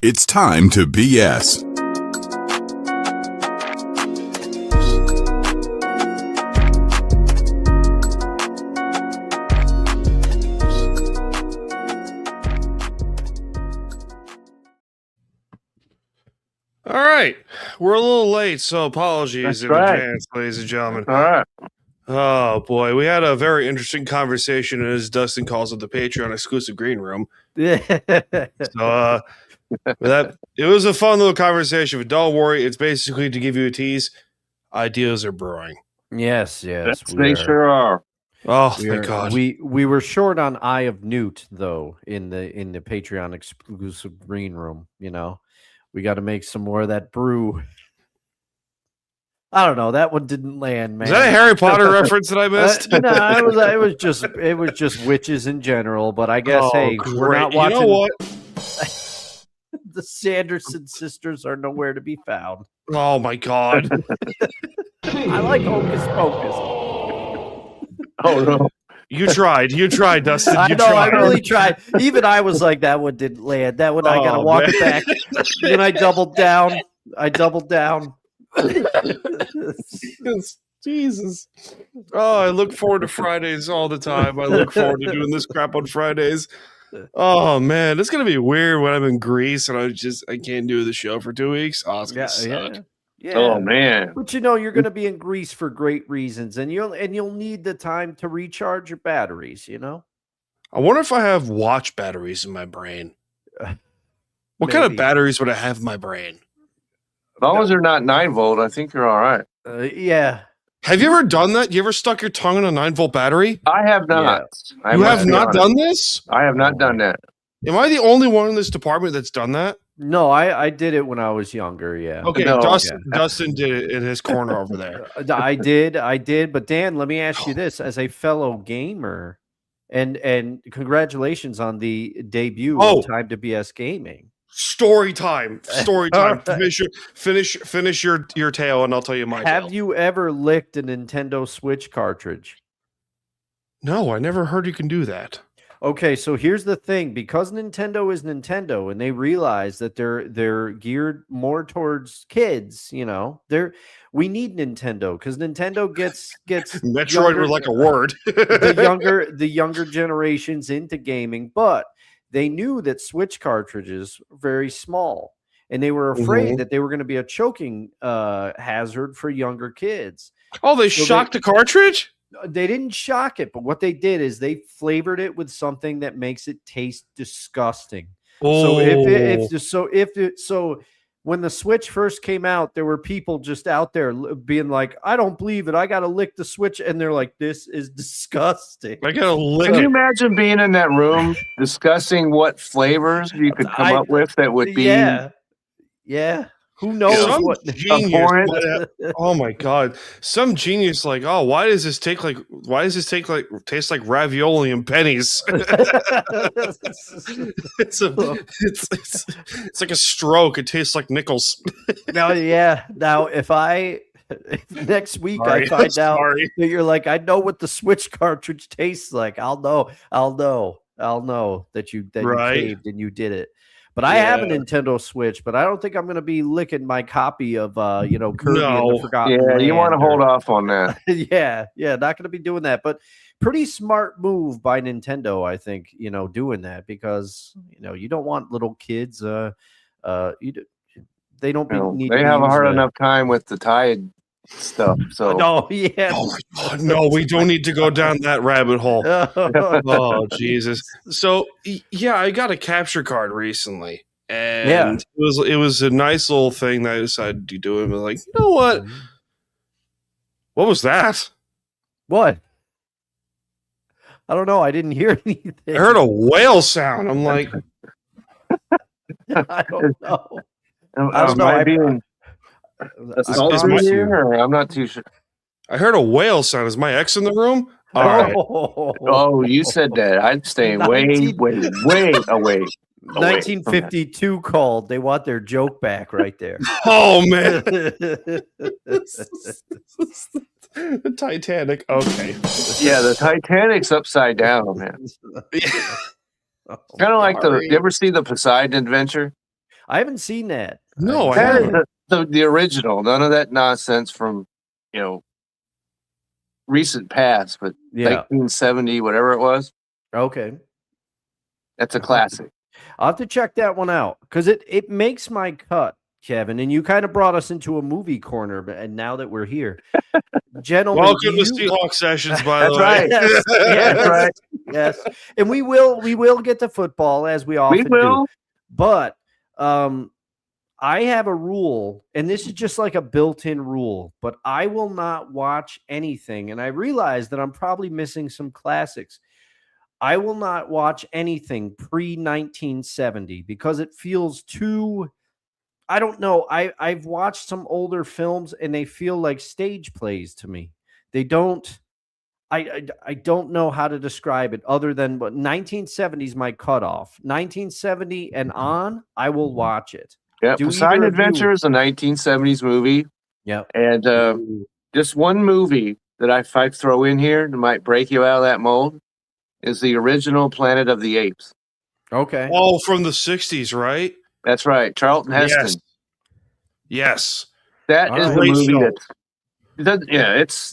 It's time to BS. All right. We're a little late, so apologies in advance, ladies and gentlemen. All right. Oh, boy. We had a very interesting conversation, as Dustin calls it, the Patreon exclusive green room. So, it was a fun little conversation, but don't worry. It's basically to give you a tease. Ideas are brewing. Yes. They sure are. Oh, thank God. We were short on Eye of Newt, though, in the Patreon exclusive green room. You know, we got to make some more of that brew. I don't know. That one didn't land, man. Is that a Harry Potter reference that I missed? No, it was just witches in general. But I guess we're not watching. You know what? The Sanderson sisters are nowhere to be found. Oh my God! I like Hocus Pocus. Oh no! You tried, Dustin. I know. I really tried. Even I was like, that one didn't land. That one I gotta walk it back. Then I doubled down. Jesus. Oh, I look forward to Fridays all the time. I look forward to doing this crap on Fridays. Oh man, it's gonna be weird when I'm in Greece and I can't do the show for 2 weeks. Oh, it's gonna suck. Yeah. Oh man. But you're gonna be in Greece for great reasons, and you'll need the time to recharge your batteries, you know? I wonder if I have watch batteries in my brain. What kind of batteries would I have in my brain? As long as they're not 9-volt, I think you're all right. Yeah. Have you ever done that? You ever stuck your tongue in a 9-volt battery? I have not. Yeah. You have not done this? I have not done that. Am I the only one in this department that's done that? No, I did it when I was younger, yeah. Okay, No. Dustin did it in his corner over there. I did. But Dan, let me ask you this. As a fellow gamer, and congratulations on the debut of Time to BS Gaming. Story time. Finish your tale, and I'll tell you my tale. Have you ever licked a Nintendo Switch cartridge? No, I never heard you can do that. Okay, so here's the thing. Because Nintendo is Nintendo, and they realize that they're geared more towards kids, you know, we need Nintendo because Nintendo gets Metroid was like a word. the younger generations into gaming, but they knew that Switch cartridges were very small, and they were afraid that they were going to be a choking hazard for younger kids. Oh, they shocked the cartridge? They didn't shock it, but what they did is they flavored it with something that makes it taste disgusting. Oh. So when the Switch first came out, there were people just out there being like, "I don't believe it. I got to lick the Switch," and they're like, "This is disgusting." I gotta lick. Can you imagine being in that room discussing what flavors you could come up with that would be? Yeah. Who knows what genius? Oh my God! Some genius like, oh, why does this taste like ravioli and pennies? it's like a stroke. It tastes like nickels. Now, if next week I find out that you're like, I know what the Switch cartridge tastes like, I'll know that you caved and you did it. But I have a Nintendo Switch, but I don't think I'm going to be licking my copy of Kirby and the Forgotten Land. You want to hold off on that. Yeah, not going to be doing that. But pretty smart move by Nintendo, I think, doing that because you don't want little kids. They don't. They have a hard enough time with the Tide stuff. So no, yeah. Oh my God, no, we don't need to go down that rabbit hole. Oh Jesus! So I got a capture card recently, and it was a nice little thing that I decided to do. And I was like, you know what? What was that? What? I don't know. I didn't hear anything. I heard a whale sound. I'm like, I don't know. I'm not too sure. I heard a whale sound. Is my ex in the room? All right. Oh, you said that. I'm staying way away. 1952 called. They want their joke back right there. Oh man. The Titanic. Okay. Yeah, the Titanic's upside down, man. Kind of like you ever see the Poseidon Adventure? I haven't seen that. No, I That haven't. is the original. None of that nonsense from, recent past, but 1970, whatever it was. Okay. That's a classic. I'll have to check that one out because it makes my cut, Kevin. And you kind of brought us into a movie corner, and now that we're here, gentlemen, welcome to Seahawks Sessions. By the way, right. Yes, That's right. Yes, and we will get to football as we often do. But I have a rule, and this is just like a built-in rule. But I will not watch anything, and I realize that I'm probably missing some classics. I will not watch anything pre-1970 because it feels too, I don't know. I've watched some older films and they feel like stage plays to me. They don't, I don't know how to describe it other than, but 1970 is my cutoff. 1970 and on, I will watch it. Yeah, Poseidon Adventure is a 1970s movie. Yeah. And just one movie that if I throw in here that might break you out of that mold is the original Planet of the Apes. Okay. Oh, from the 60s, right? That's right. Charlton Heston. Yes. That is the movie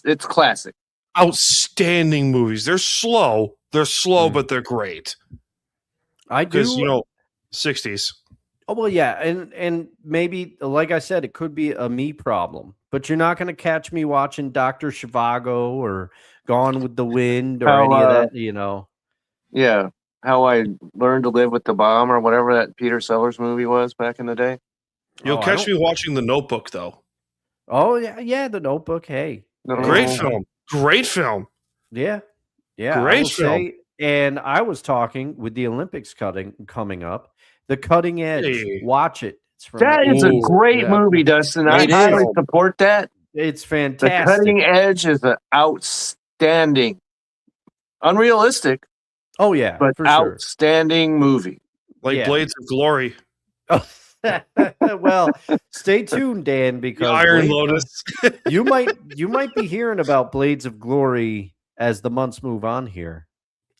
it's classic. Outstanding movies. They're slow. But they're great. I do. Because, 60s. Oh, well, yeah. And maybe, like I said, it could be a me problem. But you're not going to catch me watching Dr. Zhivago or Gone with the Wind or any of that, Yeah. How I Learned to Live with the Bomb or whatever that Peter Sellers movie was back in the day. You'll catch me watching The Notebook, though. Oh, yeah. The Notebook. Hey. Great film. Great film. Yeah. Yeah. Great film. And I was talking with the Olympics coming up. The Cutting Edge. Hey. Watch it. That is a great movie, Dustin. I highly support that. It's fantastic. The Cutting Edge is an outstanding, unrealistic. Oh, yeah. But for outstanding movie. Like Blades of Glory. Well, stay tuned, Dan, because the Iron Lotus. you might be hearing about Blades of Glory as the months move on here.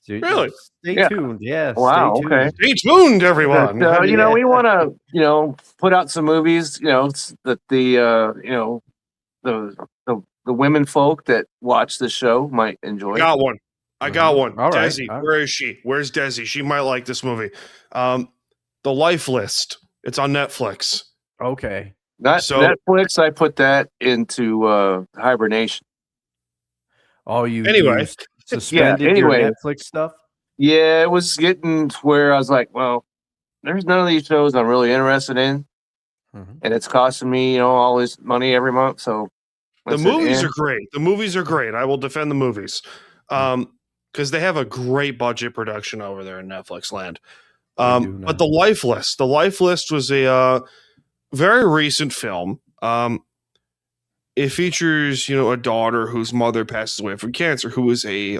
So really? Stay tuned. Yeah. Wow. Stay tuned. Okay. Stay tuned, everyone. We want to, put out some movies, that the women folk that watch the show might enjoy. I got one. All right. Desi, where is she? Where's Desi? She might like this movie. The Life List. It's on Netflix. Okay. Netflix. I put that into hibernation. Oh, you suspended your Netflix stuff? Yeah, it was getting to where I was like, well, there's none of these shows I'm really interested in, and it's costing me, all this money every month. So the movies are great. The movies are great. I will defend the movies, because they have a great budget production over there in Netflix land. But the Life List. The Life List was a very recent film. It features, a daughter whose mother passes away from cancer, who is a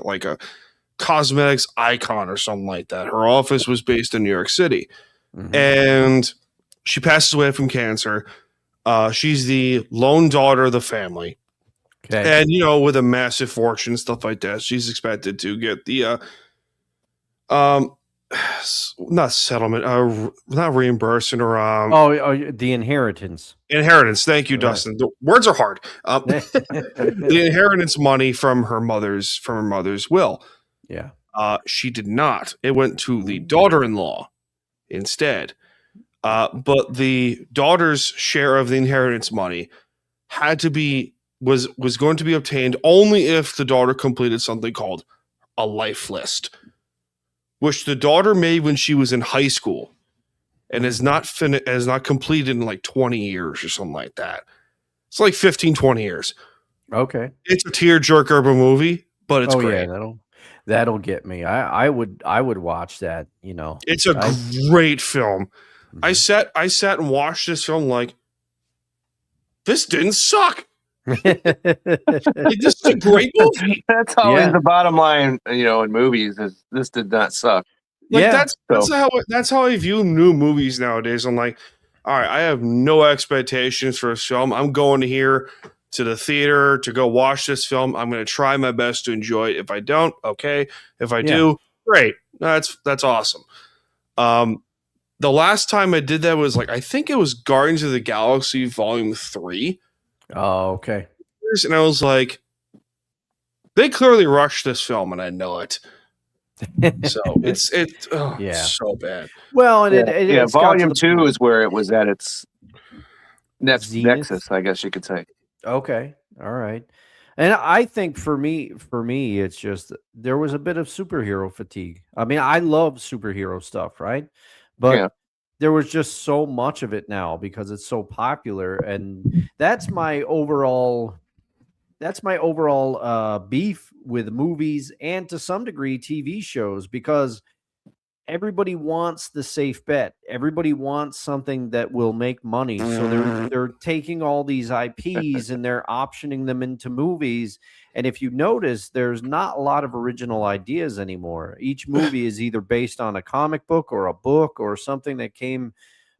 cosmetics icon or something like that. Her office was based in New York City, and she passes away from cancer. She's the lone daughter of the family, and with a massive fortune, stuff like that. She's expected to get the not settlement, not reimbursement or the inheritance. Inheritance. Thank you, Dustin. The words are hard. The inheritance money from her mother's will. Yeah. She did not. It went to the daughter-in-law instead. But the daughter's share of the inheritance money was going to be obtained only if the daughter completed something called a life list, which the daughter made when she was in high school and has not completed in 20 years or something like that. It's 15, 20 years. Okay. It's a tearjerker of a movie, but it's great. Yeah, that'll get me. I would watch that, It's a great film. I sat and watched this film this didn't suck. This is a great movie. That's always the bottom line, in movies is this did not suck. That's how I view new movies nowadays. I'm like, all right, I have no expectations for a film. I'm going here to the theater to go watch this film. I'm going to try my best to enjoy it. If I don't, okay. If I do, great. That's awesome. the last time I did that was I think it was Guardians of the Galaxy Volume 3. Oh, okay. And I was like, they clearly rushed this film, and I know it. So it's so bad. Well, and it's Volume 2 is where it was at its nexus, I guess you could say. Okay, all right. And I think for me, it's just there was a bit of superhero fatigue. I mean, I love superhero stuff, right? But there was just so much of it now because it's so popular, and that's my overall beef with movies and to some degree TV shows, because everybody wants the safe bet. Everybody wants something that will make money. So they're taking all these IPs and they're optioning them into movies. And if you notice, there's not a lot of original ideas anymore. Each movie is either based on a comic book or a book or something that came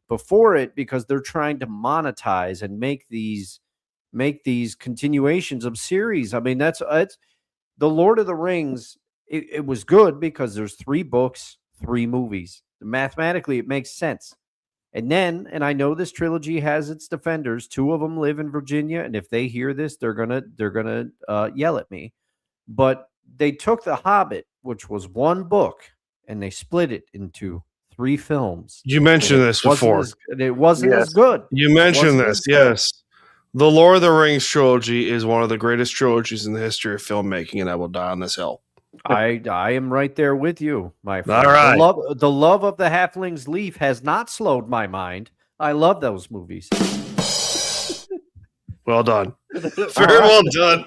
before it, because they're trying to monetize and make these continuations of series. I mean, it's the Lord of the Rings. It was good because there's 3 books, 3 movies. Mathematically, it makes sense. And I know this trilogy has its defenders. 2 of them live in Virginia, and if they hear this, they're gonna yell at me. But they took The Hobbit, which was 1 book, and they split it into 3 films. You mentioned this before. It wasn't as good. You mentioned this, yes. The Lord of the Rings trilogy is one of the greatest trilogies in the history of filmmaking, and I will die on this hill. I am right there with you, my friend. All right. The love of the Halfling's Leaf has not slowed my mind. I love those movies. Well done. Very well done.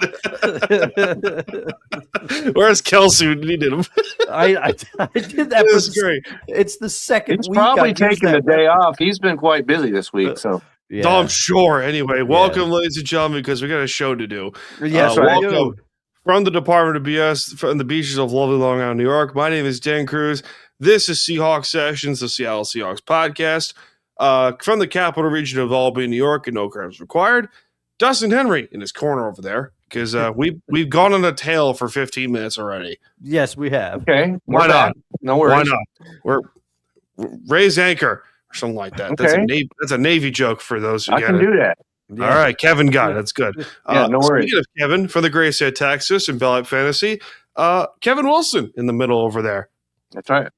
Where's Kelsey? We needed him. I did that. This is great. It's the second He's week. probably taking the day off. He's been quite busy this week, so. Yeah. I'm sure. Anyway, welcome, ladies and gentlemen, because we got a show to do. Yes, welcome from the Department of BS from the beaches of lovely Long Island, New York. My name is Dan Cruz. This is Seahawks Sessions, the Seattle Seahawks podcast. From the capital region of Albany, New York, and no crimes required. Dustin Henry in his corner over there, because we've gone on a tail for 15 minutes already. Yes, we have. Okay, why not? No worries. Why not? We're raise anchor or something like that. Okay. That's a Navy joke for those who I can do that. Yeah. All right, Kevin got it. That's good. No worries. Speaking of Kevin, from the great state of Texas and Bell Fantasy, Kevin Wilson in the middle over there. That's right.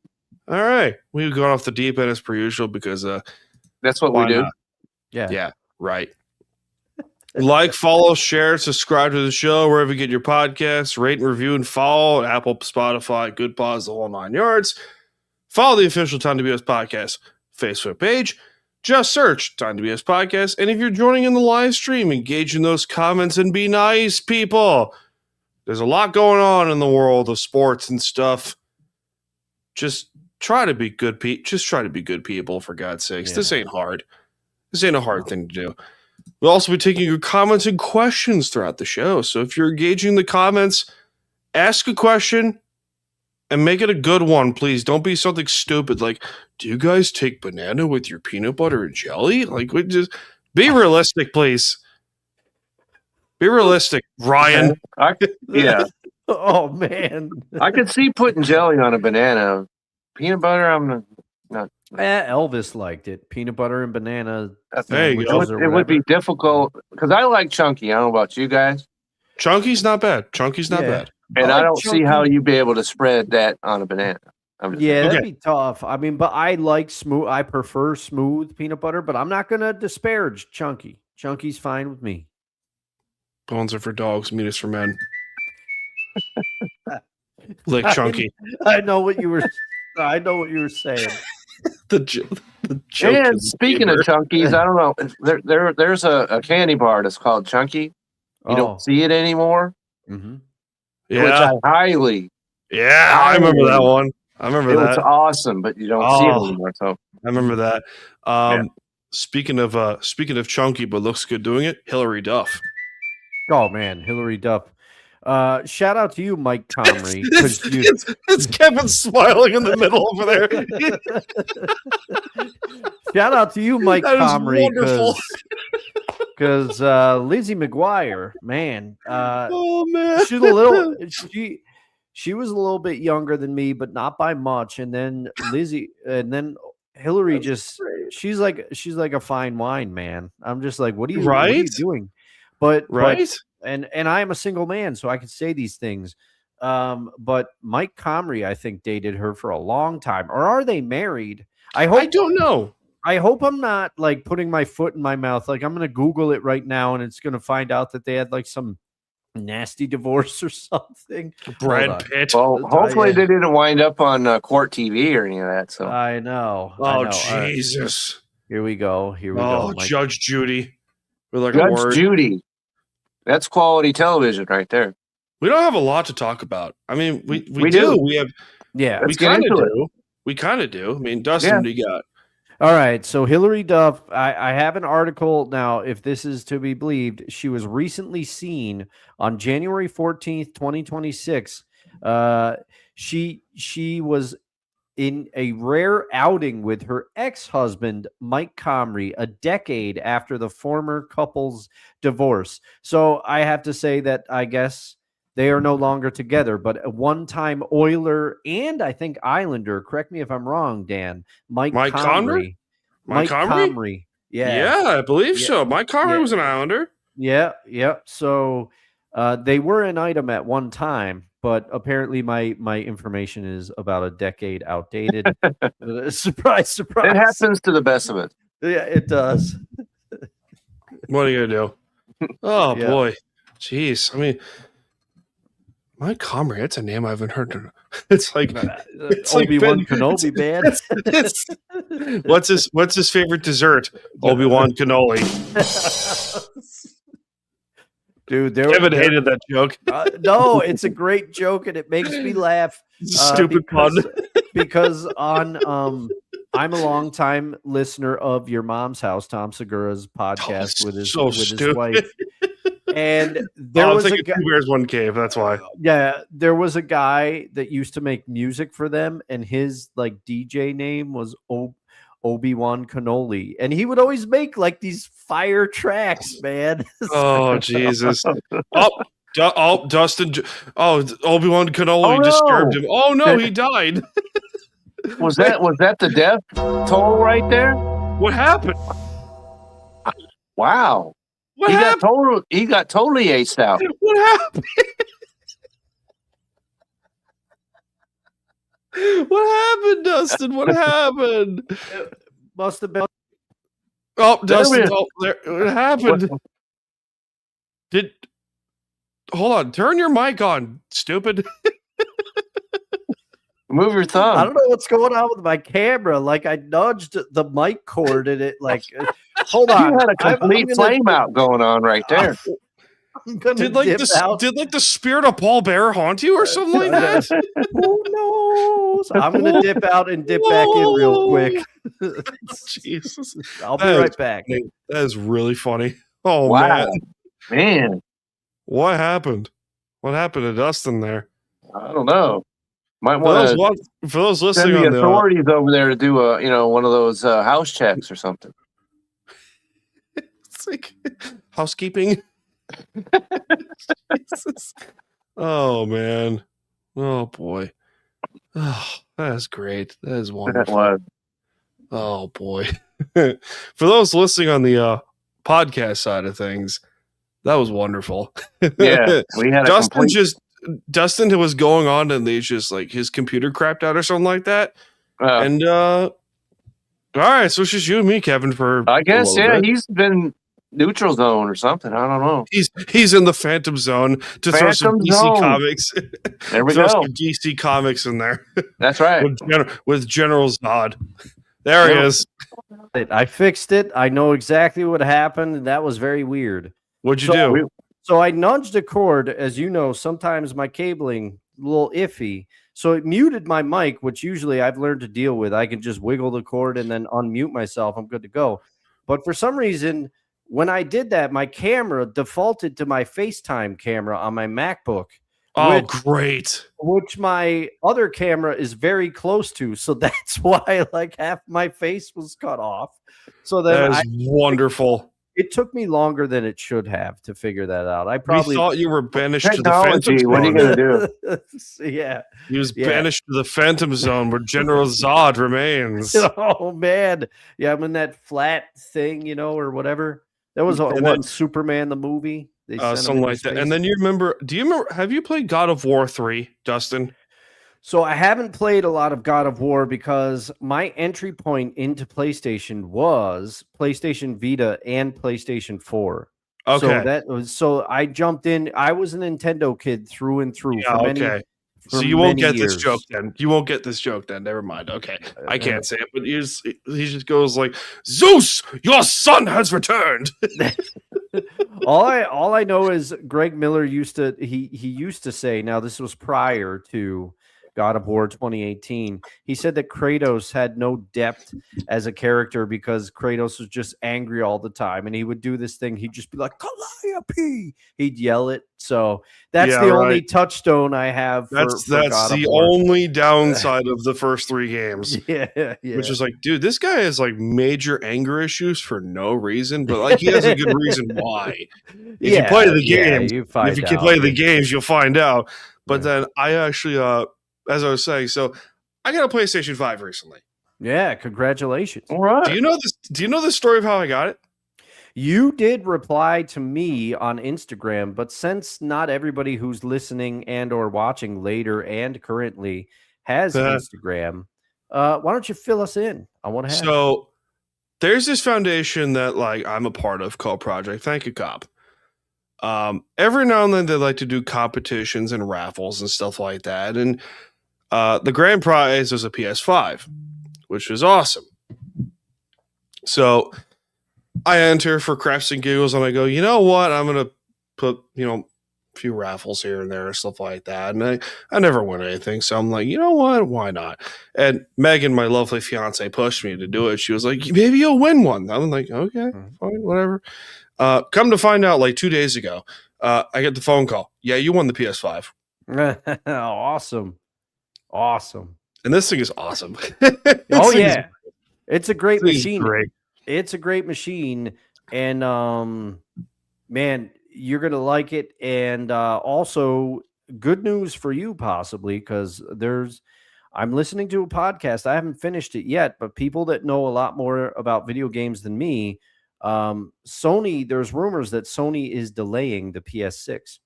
All right, we've gone off the deep end as per usual because that's what we do. Not? Yeah, right. Like, follow, share, subscribe to the show wherever you get your podcasts. Rate and review and follow Apple, Spotify, Good Pods, the whole 9 yards. Follow the official Time to BS Podcast Facebook page. Just search Time to BS Podcast. And if you're joining in the live stream, engage in those comments and be nice, people. There's a lot going on in the world of sports and stuff. Just try to be good people. Just try to be good people, for God's sakes. Yeah. This ain't hard. This ain't a hard thing to do. We'll also be taking your comments and questions throughout the show. So if you're engaging the comments, ask a question and make it a good one, please. Don't be something stupid like, do you guys take banana with your peanut butter and jelly? Like, we just be realistic, please. Be realistic, Ryan. Yeah. Oh, man. I could see putting jelly on a banana. Peanut butter, I'm not. Elvis liked it. Peanut butter and banana. There you go. It would be difficult because I like chunky. I don't know about you guys. Chunky's not bad. Chunky's not bad. And I don't see how you'd be able to spread that on a banana. That'd be tough. I mean, but I like smooth. I prefer smooth peanut butter, but I'm not going to disparage chunky. Chunky's fine with me. Bones are for dogs, meat is for men. Lick chunky. I know what you were saying. The joke. And speaking of chunkies, I don't know. There's a candy bar that's called Chunky. You don't see it anymore. Mm-hmm. Yeah, which I highly. Yeah, I remember that one. I remember that. It's awesome, but you don't see it anymore. So I remember that. Speaking of chunky, but looks good doing it. Hillary Duff. Oh man, Hillary Duff. Shout out to you, Mike Comrie. It's Kevin smiling in the middle over there. Shout out to you, Mike Comrie, because Lizzie McGuire, man, she's a little. She was a little bit younger than me, but not by much. And then Hillary she's like a fine wine, man. I'm just like, what are you doing? But and I am a single man, so I can say these things. But Mike Comrie, I think, dated her for a long time. Or are they married? I don't know. I hope I'm not like putting my foot in my mouth. Like I'm gonna Google it right now and it's gonna find out that they had like some nasty divorce or something. Brad Pitt. Well, hopefully they didn't wind up on Court TV or any of that. So I know. Jesus! Right. Here we go. Oh, Judge Judy. Judge Judy. That's quality television right there. We don't have a lot to talk about. I mean, we do. We have. Yeah, we kind of do. We kind of do. I mean, Dustin, what do you got? All right, so Hillary Duff, I have an article now, if this is to be believed. She was recently seen on January 14th, 2026. She was in a rare outing with her ex-husband, Mike Comrie, a decade after the former couple's divorce. So I have to say that I guess they are no longer together, but a one-time Oiler and I think Islander, correct me if I'm wrong, Dan, Mike Comrie. Mike Comrie? Yeah, I believe so. Mike Comrie was an Islander. Yeah. So they were an item at one time, but apparently my information is about a decade outdated. Surprise, surprise. It happens to the best of it. Yeah, it does. What are you going to do? Oh, boy. Jeez. I mean, Mike Comrie, that's a name I haven't heard of. It's like Obi-Wan Kenobi, man. What's his favorite dessert? Obi-Wan Kenobi. Dude, Kevin hated that joke. No, it's a great joke and it makes me laugh. Stupid pun. Because on I'm a longtime listener of Your Mom's House, Tom Segura's podcast with his wife. And there was a guy, 2 Bears, 1 Cave. That's why. Yeah, there was a guy that used to make music for them, and his like DJ name was Obi-Wan Kenobi, and he would always make like these fire tracks, man. Oh Jesus! Dustin! Obi-Wan Kenobi disturbed him. Oh no, he died. Was that the death toll right there? What happened? Wow. What happened? He got totally aced out. What happened? What happened, Dustin? What happened? It must have been. Oh, Dustin! What happened? Hold on? Turn your mic on, stupid. Move your thumb. I don't know what's going on with my camera. Like I nudged the mic cord and it like hold on. You had a complete flame out going on right there. Did the spirit of Paul Bear haunt you or something like that? Who knows? I'm gonna dip out and dip back in real quick. Jesus. I'll be right back. That is really funny. Oh wow. Man. What happened? What happened to Dustin there? I don't know. Might want to for those listening send the on authorities over there to do one of those house checks or something. It's like housekeeping. Oh man. Oh boy. Oh, that's great. That is wonderful. That was. Oh boy. For those listening on the podcast side of things, that was wonderful. Yeah, we had Dustin was going on and they just like his computer crapped out or something like that. And all right, so it's just you and me, Kevin, for I guess bit. He's been neutral zone or something. I don't know. He's in the Phantom Zone to throw some DC comics. There we go. Some DC comics in there. That's right. with General Zod. There he is. I fixed it. I know exactly what happened, and that was very weird. What'd you do? So I nudged a cord. As you know, sometimes my cabling a little iffy. So it muted my mic, which usually I've learned to deal with. I can just wiggle the cord and then unmute myself. I'm good to go. But for some reason, when I did that, my camera defaulted to my FaceTime camera on my MacBook. Oh, great. Which my other camera is very close to. So that's why like half my face was cut off. So then that is wonderful. It took me longer than it should have to figure that out. I probably thought you were banished to the technology. Phantom What are you Zone. going to do? Yeah. He was banished to the Phantom Zone where General Zod remains. Oh man. Yeah, I'm in that flat thing, or whatever. That was Superman the movie. They sent something like that. And then have you played God of War 3, Dustin? So I haven't played a lot of God of War because my entry point into PlayStation was PlayStation Vita and PlayStation 4. Okay. So I jumped in. I was a Nintendo kid through and through. Yeah, okay. So you won't get this joke then. You won't get this joke then. Never mind. Okay. I can't say it, but he just goes like, Zeus, your son has returned. all I know is Greg Miller used to say, now this was prior to God of War 2018. He said that Kratos had no depth as a character because Kratos was just angry all the time, and he would do this thing. He'd just be like, Calliope. He'd yell it. So that's the only touchstone I have. That's the only downside of the first 3 games. Yeah. Which is like, dude, this guy has like major anger issues for no reason, but like he has a good reason why. If you play the games, if you can play the games, you'll find out. But then I actually as I was saying, so I got a PlayStation 5 recently. Yeah, congratulations. All right. Do you know the story of how I got it? You did reply to me on Instagram, but since not everybody who's listening and or watching later and currently has Instagram, why don't you fill us in on what happened? So there's this foundation that like I'm a part of called Project Thank You Cop. Every now and then they like to do competitions and raffles and stuff like that. And the grand prize was a PS5, which was awesome. So I enter for craps and giggles and I go, you know what? I'm going to put, a few raffles here and there and stuff like that. And I never win anything. So I'm like, you know what? Why not? And Megan, my lovely fiance, pushed me to do it. She was like, maybe you'll win one. I'm like, okay, fine, whatever. Come to find out, like 2 days ago, I get the phone call. Yeah, you won the PS5. Awesome. And this thing is awesome. Oh, yeah. It's a great machine. Great. It's a great machine. And, man, you're going to like it. And also, good news for you, possibly, because I'm listening to a podcast. I haven't finished it yet, but people that know a lot more about video games than me, Sony, there's rumors that Sony is delaying the PS6.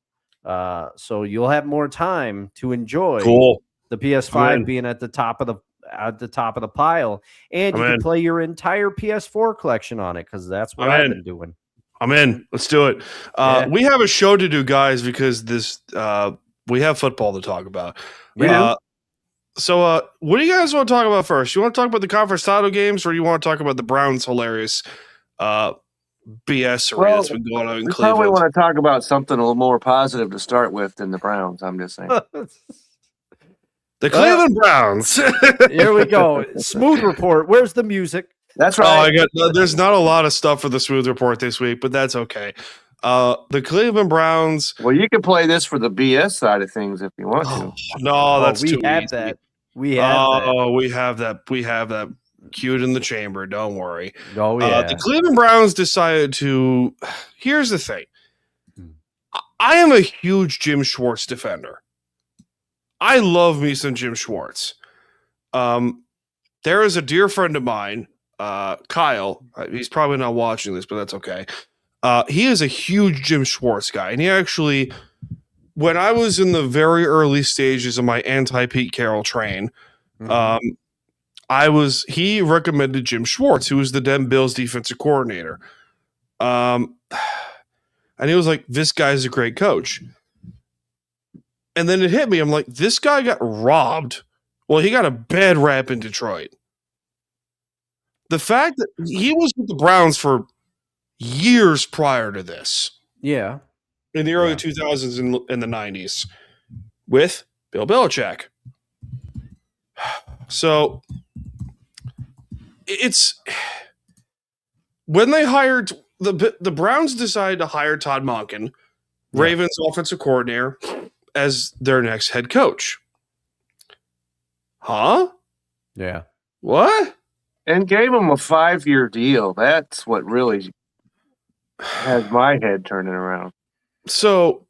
So you'll have more time to enjoy the PS5 being at the top of the pile, and you can play your entire PS4 collection on it, because that's what I've been doing. I'm in. Let's do it. We have a show to do, guys, because we have football to talk about. So what do you guys want to talk about first? You want to talk about the conference title games, or you want to talk about the Browns' hilarious BS that's been going on in Cleveland? Probably want to talk about something a little more positive to start with than the Browns. I'm just saying. The Cleveland Browns. Here we go. Smooth report. Where's the music? That's right. There's not a lot of stuff for the smooth report this week, but that's okay. The Cleveland Browns. Well, you can play this for the BS side of things if you want to. No, that's too easy. We have that. We have that queued in the chamber. Don't worry. Oh, yeah. The Cleveland Browns decided to. Here's the thing. I am a huge Jim Schwartz defender. I love me some Jim Schwartz. There is a dear friend of mine, Kyle. He's probably not watching this, but that's okay. He is a huge Jim Schwartz guy. And he actually, when I was in the very early stages of my anti-Pete Carroll train, he recommended Jim Schwartz, who was the Denver Bills defensive coordinator. And he was like, this guy's a great coach. And then it hit me. I'm like, this guy got robbed. Well, he got a bad rap in Detroit. The fact that he was with the Browns for years prior to this. Yeah. In the early 2000s and the 90s with Bill Belichick. So it's when they hired the Browns decided to hire Todd Monken, Ravens offensive coordinator, as their next head coach. Huh? Yeah. What? And gave him a 5-year deal. That's what really has my head turning around. So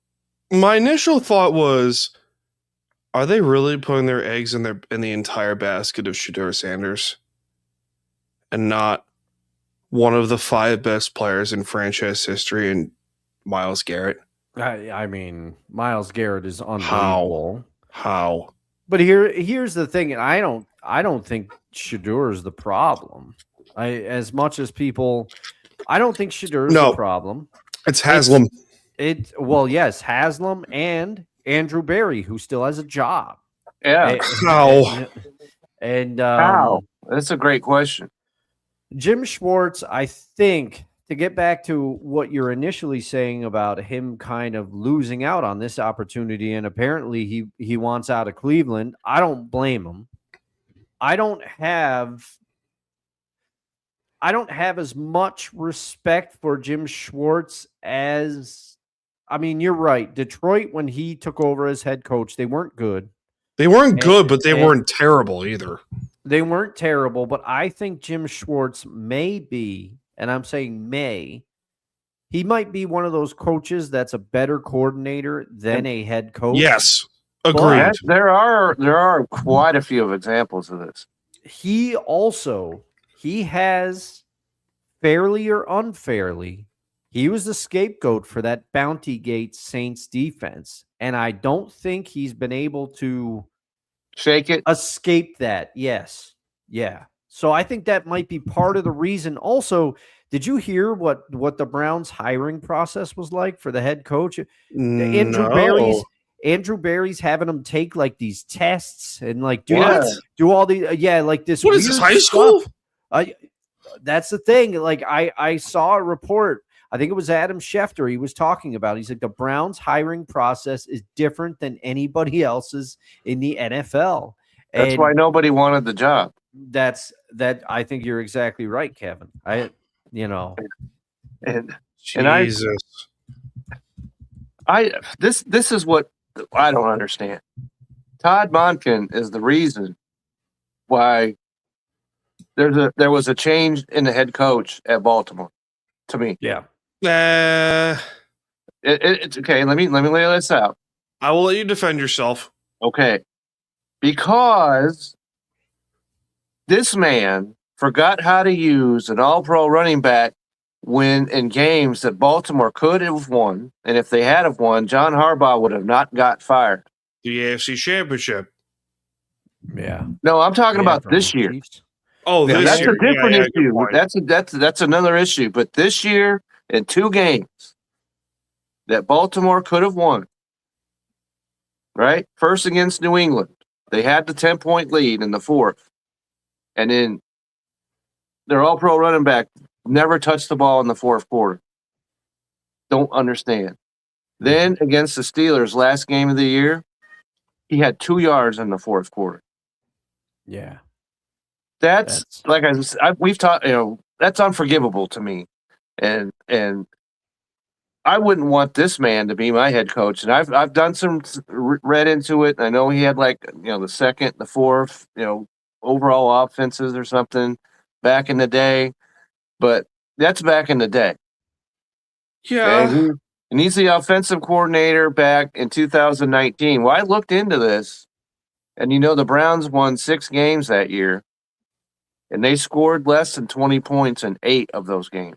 my initial thought was, are they really putting their eggs in the entire basket of Shedeur Sanders and not one of the 5 best players in franchise history and Myles Garrett? I mean, Myles Garrett is unbelievable. How? But here's the thing, and I don't think Shedeur is the problem. As much as people, I don't think Shedeur is the problem. It's Haslam. Yes, Haslam and Andrew Berry, who still has a job. Yeah. How? How? That's a great question. Jim Schwartz, I think, to get back to what you're initially saying about him kind of losing out on this opportunity, and apparently he wants out of Cleveland, I don't blame him. I don't have as much respect for Jim Schwartz as, I mean, you're right. Detroit, when he took over as head coach, they weren't good. They weren't good, but they weren't terrible either. They weren't terrible, but I think Jim Schwartz may be, and I'm saying may, he might be one of those coaches that's a better coordinator than a head coach. Yes, agreed. But there are quite a few examples of this. He has, fairly or unfairly, he was the scapegoat for that Bounty Gate Saints defense, and I don't think he's been able to shake it, escape that. Yes. Yeah. So I think that might be part of the reason. Also, did you hear what the Browns hiring process was like for the head coach? No. Andrew Berry's having them take like these tests and like do all the like this. What is this, high school? That's the thing. Like I saw a report. I think it was Adam Schefter. He was talking about. He's like, the Browns hiring process is different than anybody else's in the NFL. That's why nobody wanted the job. I think you're exactly right, Kevin. This is what I don't understand. Todd Monken is the reason why there was a change in the head coach at Baltimore. To me, yeah. It's okay. Let me lay this out. I will let you defend yourself. Okay, because this man forgot how to use an all-pro running back when in games that Baltimore could have won, and if they had have won, John Harbaugh would have not got fired. The AFC Championship. Yeah. No, I'm talking about this year. Oh, this that's year. A different issue. That's another issue. But this year, in 2 games that Baltimore could have won, right? First against New England, they had the 10-point lead in the 4th, and then their all-pro running back never touched the ball in the 4th quarter. Don't understand. Then against the Steelers, last game of the year, he had 2 yards in the 4th quarter. Yeah. That's like we've talked. That's unforgivable to me, and I wouldn't want this man to be my head coach. And I've done some read into it. I know he had the 2nd, the 4th, overall offenses or something back in the day, but that's back in the day. Yeah, and he's the offensive coordinator back in 2019. Well, I looked into this, and the Browns won 6 games that year. And they scored less than 20 points in 8 of those games.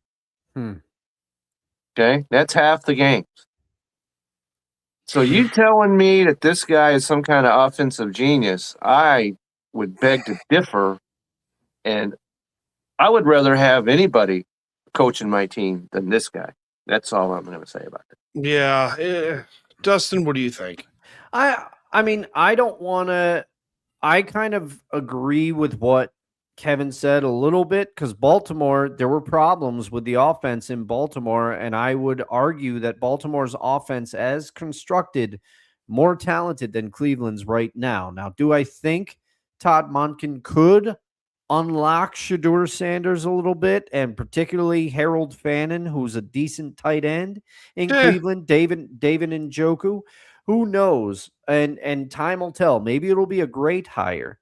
Okay? That's half the games. So you telling me that this guy is some kind of offensive genius, I would beg to differ. And I would rather have anybody coaching my team than this guy. That's all I'm going to say about it. Yeah. Dustin, what do you think? I mean, I don't want to – I kind of agree with what Kevin said a little bit, because Baltimore, there were problems with the offense in Baltimore, and I would argue that Baltimore's offense, as constructed, more talented than Cleveland's right now. Now, do I think Todd Monken could unlock Shedeur Sanders a little bit, and particularly Harold Fannin, who's a decent tight end in Cleveland, David Njoku? Who knows? And time will tell. Maybe it'll be a great hire.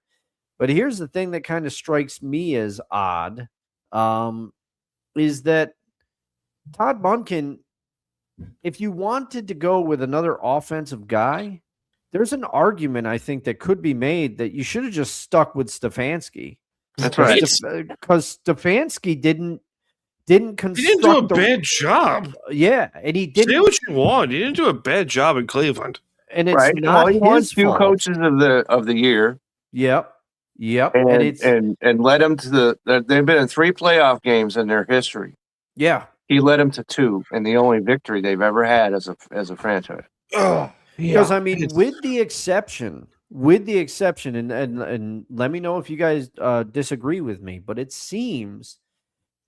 But here's the thing that kind of strikes me as odd, is that Todd Monken, if you wanted to go with another offensive guy, there's an argument I think that could be made that you should have just stuck with Stefanski. That's right. Because Stefanski didn't construct. He didn't do a bad job. Yeah, and he didn't. Say what you want. He didn't do a bad job in Cleveland. And it's not he won his 2 fault. coaches of the year. Yep. And led them to they've been in 3 playoff games in their history. Yeah. He led them to 2, and the only victory they've ever had as a franchise. Because I mean, with the exception, and let me know if you guys disagree with me, but it seems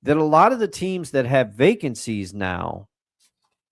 that a lot of the teams that have vacancies now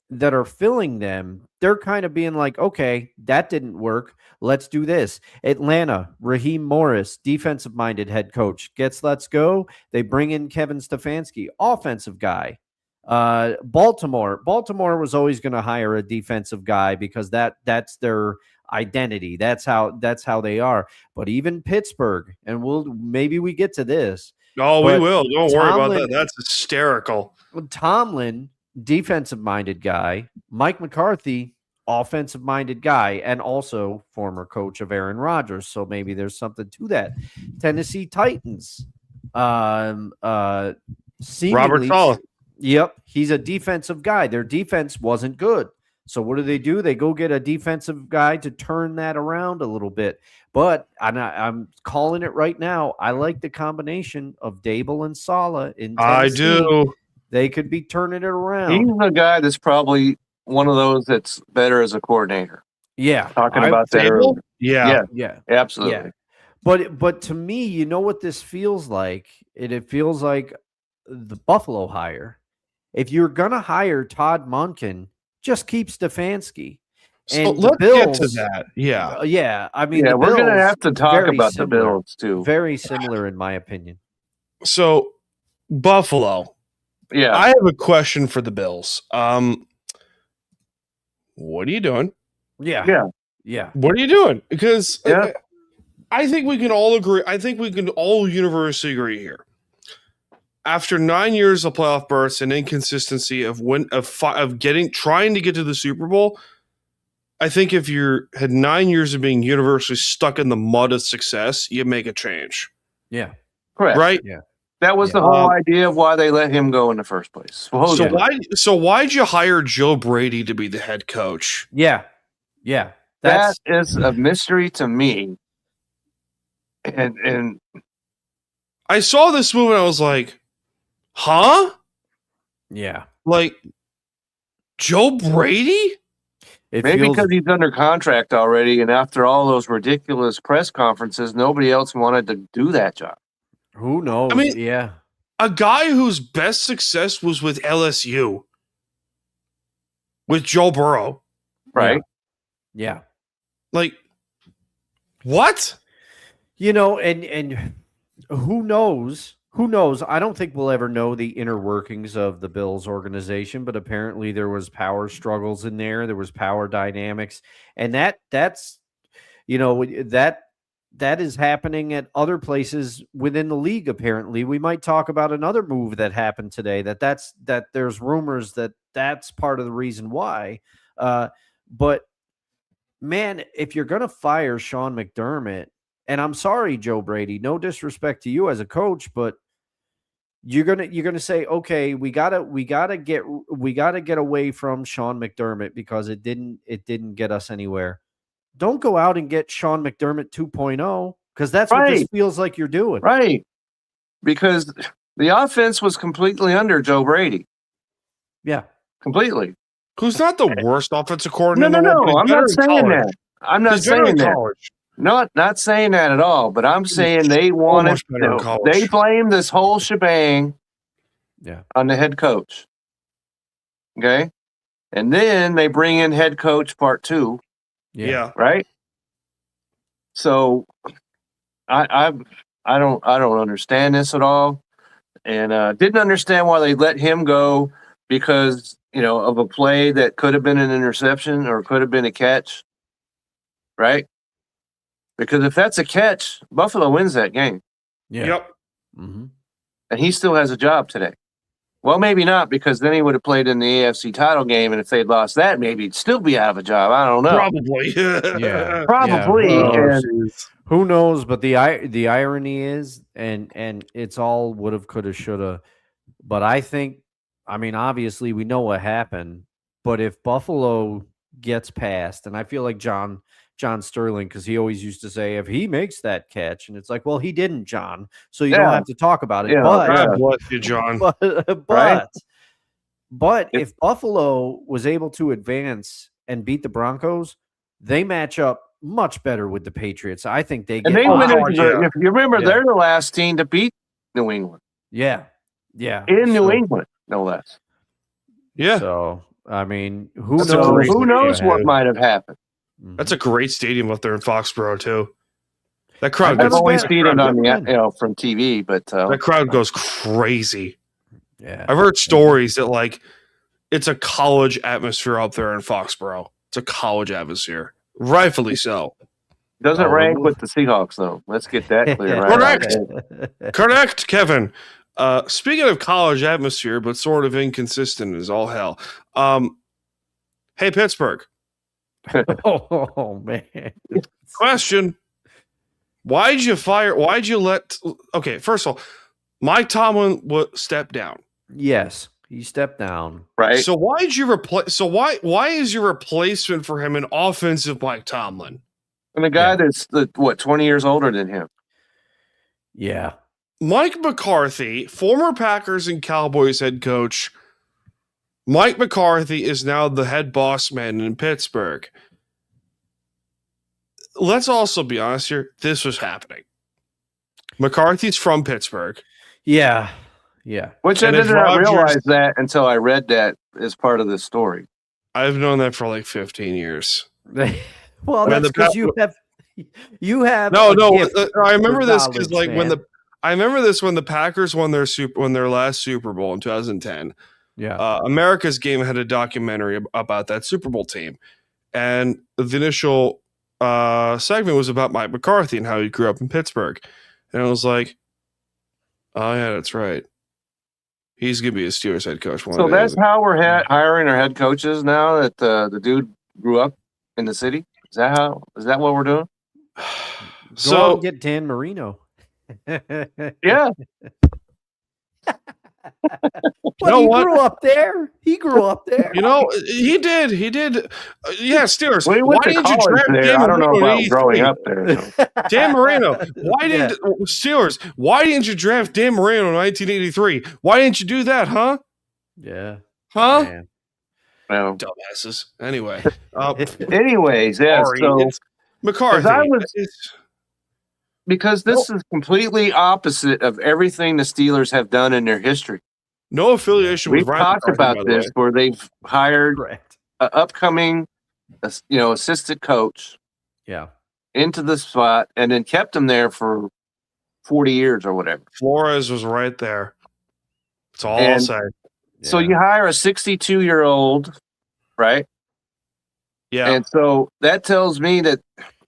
that are filling them, they're kind of being like, okay, that didn't work. Let's do this. Atlanta, Raheem Morris, defensive-minded head coach, let's go. They bring in Kevin Stefanski, offensive guy. Baltimore was always going to hire a defensive guy because that's their identity. That's how they are. But even Pittsburgh, and maybe we get to this. Oh, we will. Don't worry about that. That's hysterical. Tomlin, defensive-minded guy. Mike McCarthy, offensive-minded guy, and also former coach of Aaron Rodgers. So maybe there's something to that. Tennessee Titans. Robert Saleh. Yep, he's a defensive guy. Their defense wasn't good. So what do? They go get a defensive guy to turn that around a little bit. But I'm calling it right now. I like the combination of Dable and Saleh in Tennessee. I do. They could be turning it around. He's a guy that's probably one of those that's better as a coordinator. Yeah. Talking about that earlier. Yeah. Absolutely. Yeah. But to me, you know what this feels like? It feels like the Buffalo hire. If you're going to hire Todd Monken, just keep Stefanski. So And let's Bills, get to that. Yeah. Yeah. I mean, we're going to have to talk about the Bills, too. Very similar, in my opinion. So, Buffalo. Yeah. I have a question for the Bills. What are you doing? Yeah. What are you doing? Because I think we can all agree. I think we can all universally agree here. After 9 years of playoff berths and inconsistency trying to get to the Super Bowl, I think if you had 9 years of being universally stuck in the mud of success, you make a change. Yeah. Correct. Right? Yeah. That was the whole idea of why they let him go in the first place. So why'd you hire Joe Brady to be the head coach? Yeah. That is a mystery to me. And I saw this move and I was like, huh? Yeah. Like Joe Brady? Maybe because he's under contract already, and after all those ridiculous press conferences, nobody else wanted to do that job. Who knows? I mean, yeah. A guy whose best success was with LSU, with Joe Burrow. Right? Yeah. Like, what? And who knows? Who knows? I don't think we'll ever know the inner workings of the Bills organization, but apparently there was power struggles in there. There was power dynamics, and that's that is happening at other places within the league. Apparently, we might talk about another move that happened today. That there's rumors that's part of the reason why. But man, if you're gonna fire Sean McDermott, and I'm sorry, Joe Brady, no disrespect to you as a coach, but you're gonna say, okay, we gotta get away from Sean McDermott because it didn't get us anywhere. Don't go out and get Sean McDermott 2.0 because that's what this feels like you're doing. Right. Because the offense was completely under Joe Brady. Yeah. Completely. Who's not the worst offensive coordinator? No. I'm not saying that. I'm not saying that. Not saying that at all, but I'm saying they wanted they blame this whole shebang on the head coach. Okay? And then they bring in head coach part 2. Yeah. Right? So I don't understand this at all. And didn't understand why they let him go because, of a play that could have been an interception or could have been a catch. Right? Because if that's a catch, Buffalo wins that game. Yeah. Yep. Mm-hmm. And he still has a job today. Well, maybe not, because then he would have played in the AFC title game, and if they'd lost that, maybe he'd still be out of a job. I don't know. Probably. Yeah. Probably. Yeah, and who knows? But the irony is, and it's all woulda, coulda, shoulda. But I think, I mean, obviously we know what happened. But if Buffalo gets past, and I feel like John Sterling, because he always used to say, if he makes that catch, and it's like, well, he didn't, John, so you don't have to talk about it. Yeah, but God bless you, John. But if Buffalo was able to advance and beat the Broncos, they match up much better with the Patriots. I think they get. And they went if you remember, they're the last team to beat New England. Yeah. In New England, no less. Yeah. So I mean, who knows what might have happened? That's a great stadium up there in Foxborough too. That crowd. I've always seen it on from TV, but that crowd goes crazy. Yeah, I've heard stories that like it's a college atmosphere up there in Foxborough. It's a college atmosphere, rightfully so. Doesn't rank with the Seahawks though. Let's get that clear. Correct, Kevin. Speaking of college atmosphere, but sort of inconsistent as all hell. Hey, Pittsburgh. Oh man. Question. Why'd you let okay, first of all, Mike Tomlin step down. Yes, he stepped down. Right. So why is your replacement for him an offensive Mike Tomlin? And the guy that's 20 years older than him. Yeah. Mike McCarthy, former Packers and Cowboys head coach. Mike McCarthy is now the head boss man in Pittsburgh. Let's also be honest here. This was happening. McCarthy's from Pittsburgh. Yeah. Which I did not realize that until I read that as part of this story. I've known that for like 15 years. Well, that's because you have. No. I remember this because like when the Packers won their last Super Bowl in 2010. Yeah. America's Game had a documentary about that Super Bowl team, and the initial segment was about Mike McCarthy and how he grew up in Pittsburgh, and I was like, oh yeah, that's right. He's gonna be a Steelers head coach. So that's how we're hiring our head coaches now. That the dude grew up in the city. Is that what we're doing? So get Dan Marino. Yeah. Well, he grew up there. He did. Yeah, Steelers. Well, why didn't you draft Dan Marino? I don't know about growing up there. So. Dan Marino. Why didn't you draft Dan Marino in 1983? Why didn't you do that, huh? Yeah. Huh? Man. Well, dumbasses. Anyway. Anyways, yeah. So McCarthy. Because this is completely opposite of everything the Steelers have done in their history. No affiliation with Ryan. We've talked about this where they've hired an upcoming, assistant coach. Yeah. Into the spot and then kept him there for 40 years or whatever. Flores was right there. That's all I'll say. So you hire a 62-year-old, right? Yeah. And so that tells me that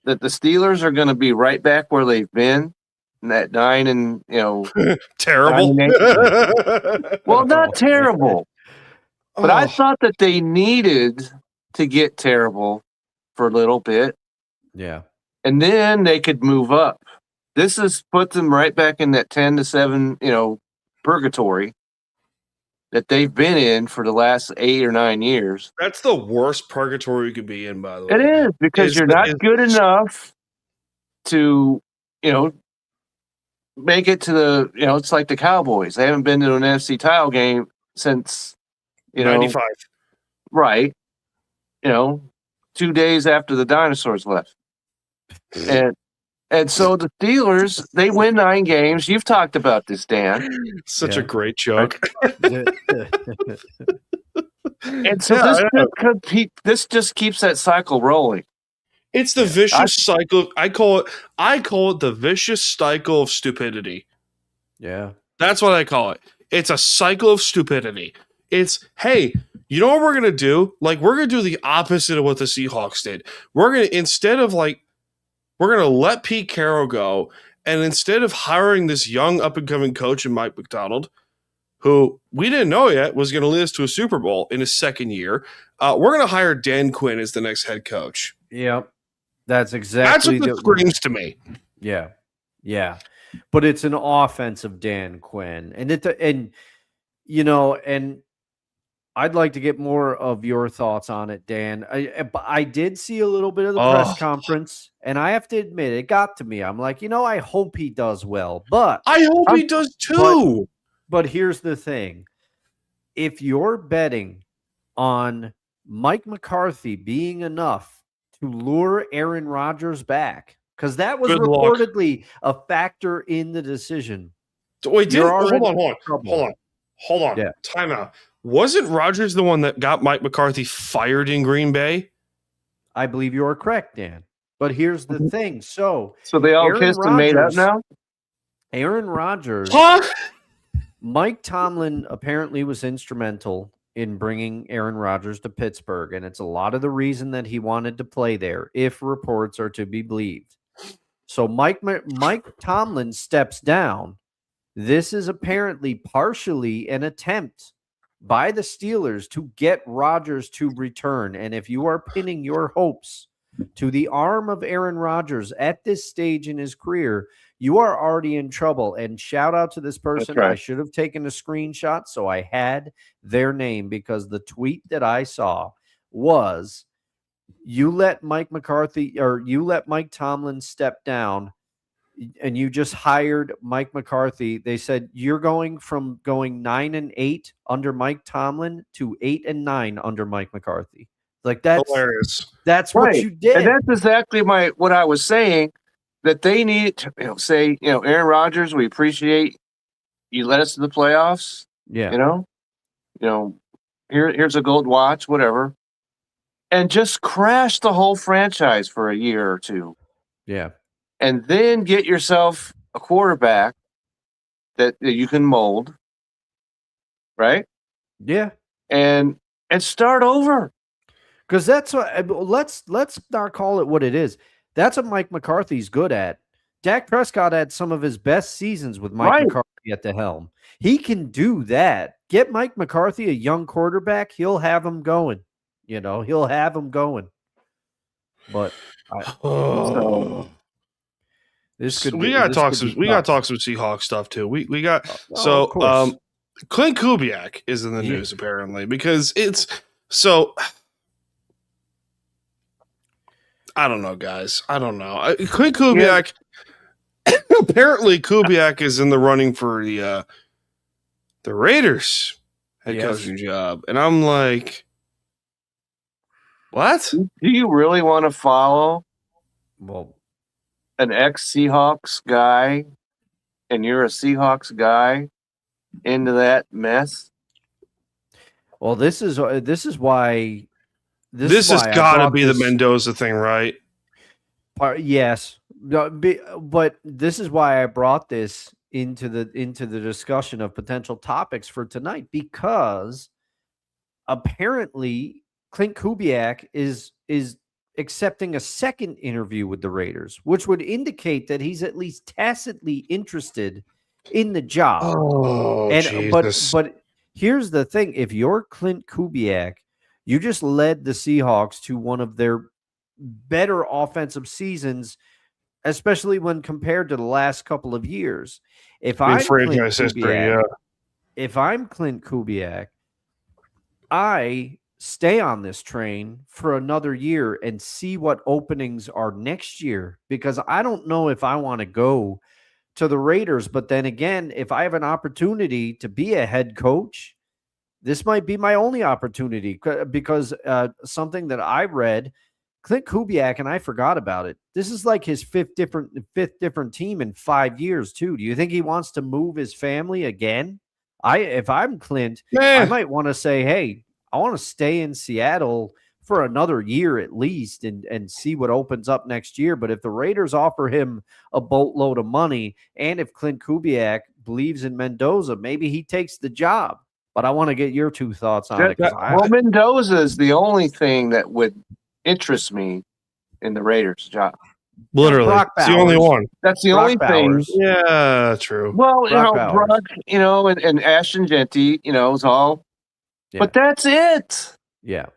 the Steelers are going to be right back where they've been, in that 9 and terrible. 9 and 8. Well, not terrible, but I thought that they needed to get terrible for a little bit. Yeah, and then they could move up. This has put them right back in that 10-7, purgatory that they've been in for the last 8 or 9 years. That's the worst purgatory you could be in, by the way. It is, because you're not good enough to, make it to the, it's like the Cowboys. They haven't been to an NFC title game since, 95. Right. 2 days after the dinosaurs left. And so the Steelers, they win 9 games. You've talked about this, Dan. Such a great joke. And so this just keeps that cycle rolling. It's the vicious cycle. I call it the vicious cycle of stupidity. Yeah. That's what I call it. It's a cycle of stupidity. It's, hey, you know what we're going to do? Like, we're going to do the opposite of what the Seahawks did. We're going to, we're going to let Pete Carroll go, and instead of hiring this young up-and-coming coach in Mike McDonald, who we didn't know yet was going to lead us to a Super Bowl in his second year. We're going to hire Dan Quinn as the next head coach. Yep. That's exactly what screams to me. Yeah. Yeah. But it's an offensive Dan Quinn. And I'd like to get more of your thoughts on it, Dan. I did see a little bit of the press conference, and I have to admit, it got to me. I'm like, I hope he does well, but I hope he does too. But here's the thing. If you're betting on Mike McCarthy being enough to lure Aaron Rodgers back, because that was reportedly a factor in the decision. Wait, hold on. Yeah. Time out. Wasn't Rodgers the one that got Mike McCarthy fired in Green Bay? I believe you are correct, Dan. But here's the thing. So they all kissed and made up now? Aaron Rodgers, Mike Tomlin apparently was instrumental in bringing Aaron Rodgers to Pittsburgh, and it's a lot of the reason that he wanted to play there, if reports are to be believed. So Mike Tomlin steps down. This is apparently partially an attempt by the Steelers to get Rodgers to return. And if you are pinning your hopes to the arm of Aaron Rodgers at this stage in his career, you are already in trouble. And shout out to this person. Right. I should have taken a screenshot so I had their name, because the tweet that I saw was, you let Mike Tomlin step down and you just hired Mike McCarthy. They said you're going from going 9-8 under Mike Tomlin to 8-9 under Mike McCarthy. Like, that's hilarious. That's right. What you did. And that's exactly what I was saying, that they need to say, Aaron Rodgers, we appreciate you led us to the playoffs. Yeah. Here's a gold watch, whatever. And just crash the whole franchise for a year or two. Yeah. And then get yourself a quarterback that you can mold, right? Yeah. And start over. Because that's what, let's not call it what it is. That's what Mike McCarthy's good at. Dak Prescott had some of his best seasons with Mike McCarthy at the helm. He can do that. Get Mike McCarthy a young quarterback, he'll have him going. He'll have him going. But we got to talk some Seahawks stuff too. We got Clint Kubiak is in the news apparently, because it's so. I don't know, guys. I don't know. Clint Kubiak. Apparently, Kubiak is in the running for the Raiders head coaching job, and I'm like, what? Do you really want to follow? Well, an ex-Seahawks guy, and you're a Seahawks guy, into that mess? Well, this is why. This has got to be the Mendoza thing, right? Yes, but this is why I brought this into the discussion of potential topics for tonight, because apparently Clint Kubiak is accepting a second interview with the Raiders, which would indicate that he's at least tacitly interested in the job. Oh, Jesus. But here's the thing: if you're Clint Kubiak, you just led the Seahawks to one of their better offensive seasons, especially when compared to the last couple of years. If I'm Clint Kubiak, I stay on this train for another year and see what openings are next year, because I don't know if I want to go to the Raiders. But then again, if I have an opportunity to be a head coach, this might be my only opportunity, because something that I read, Clint Kubiak, and I forgot about it, this is like his fifth different team in 5 years too. Do you think he wants to move his family again? If I'm Clint, I might want to say, hey, I want to stay in Seattle for another year at least and see what opens up next year. But if the Raiders offer him a boatload of money, and if Clint Kubiak believes in Mendoza, maybe he takes the job. But I want to get your two thoughts on it. Mendoza is the only thing that would interest me in the Raiders job. Literally, it's the only one. That's the Brock only Bowers. thing. Yeah, true. Well, Brock, and Ashton Genty, is all. Yeah. But that's it. Yeah.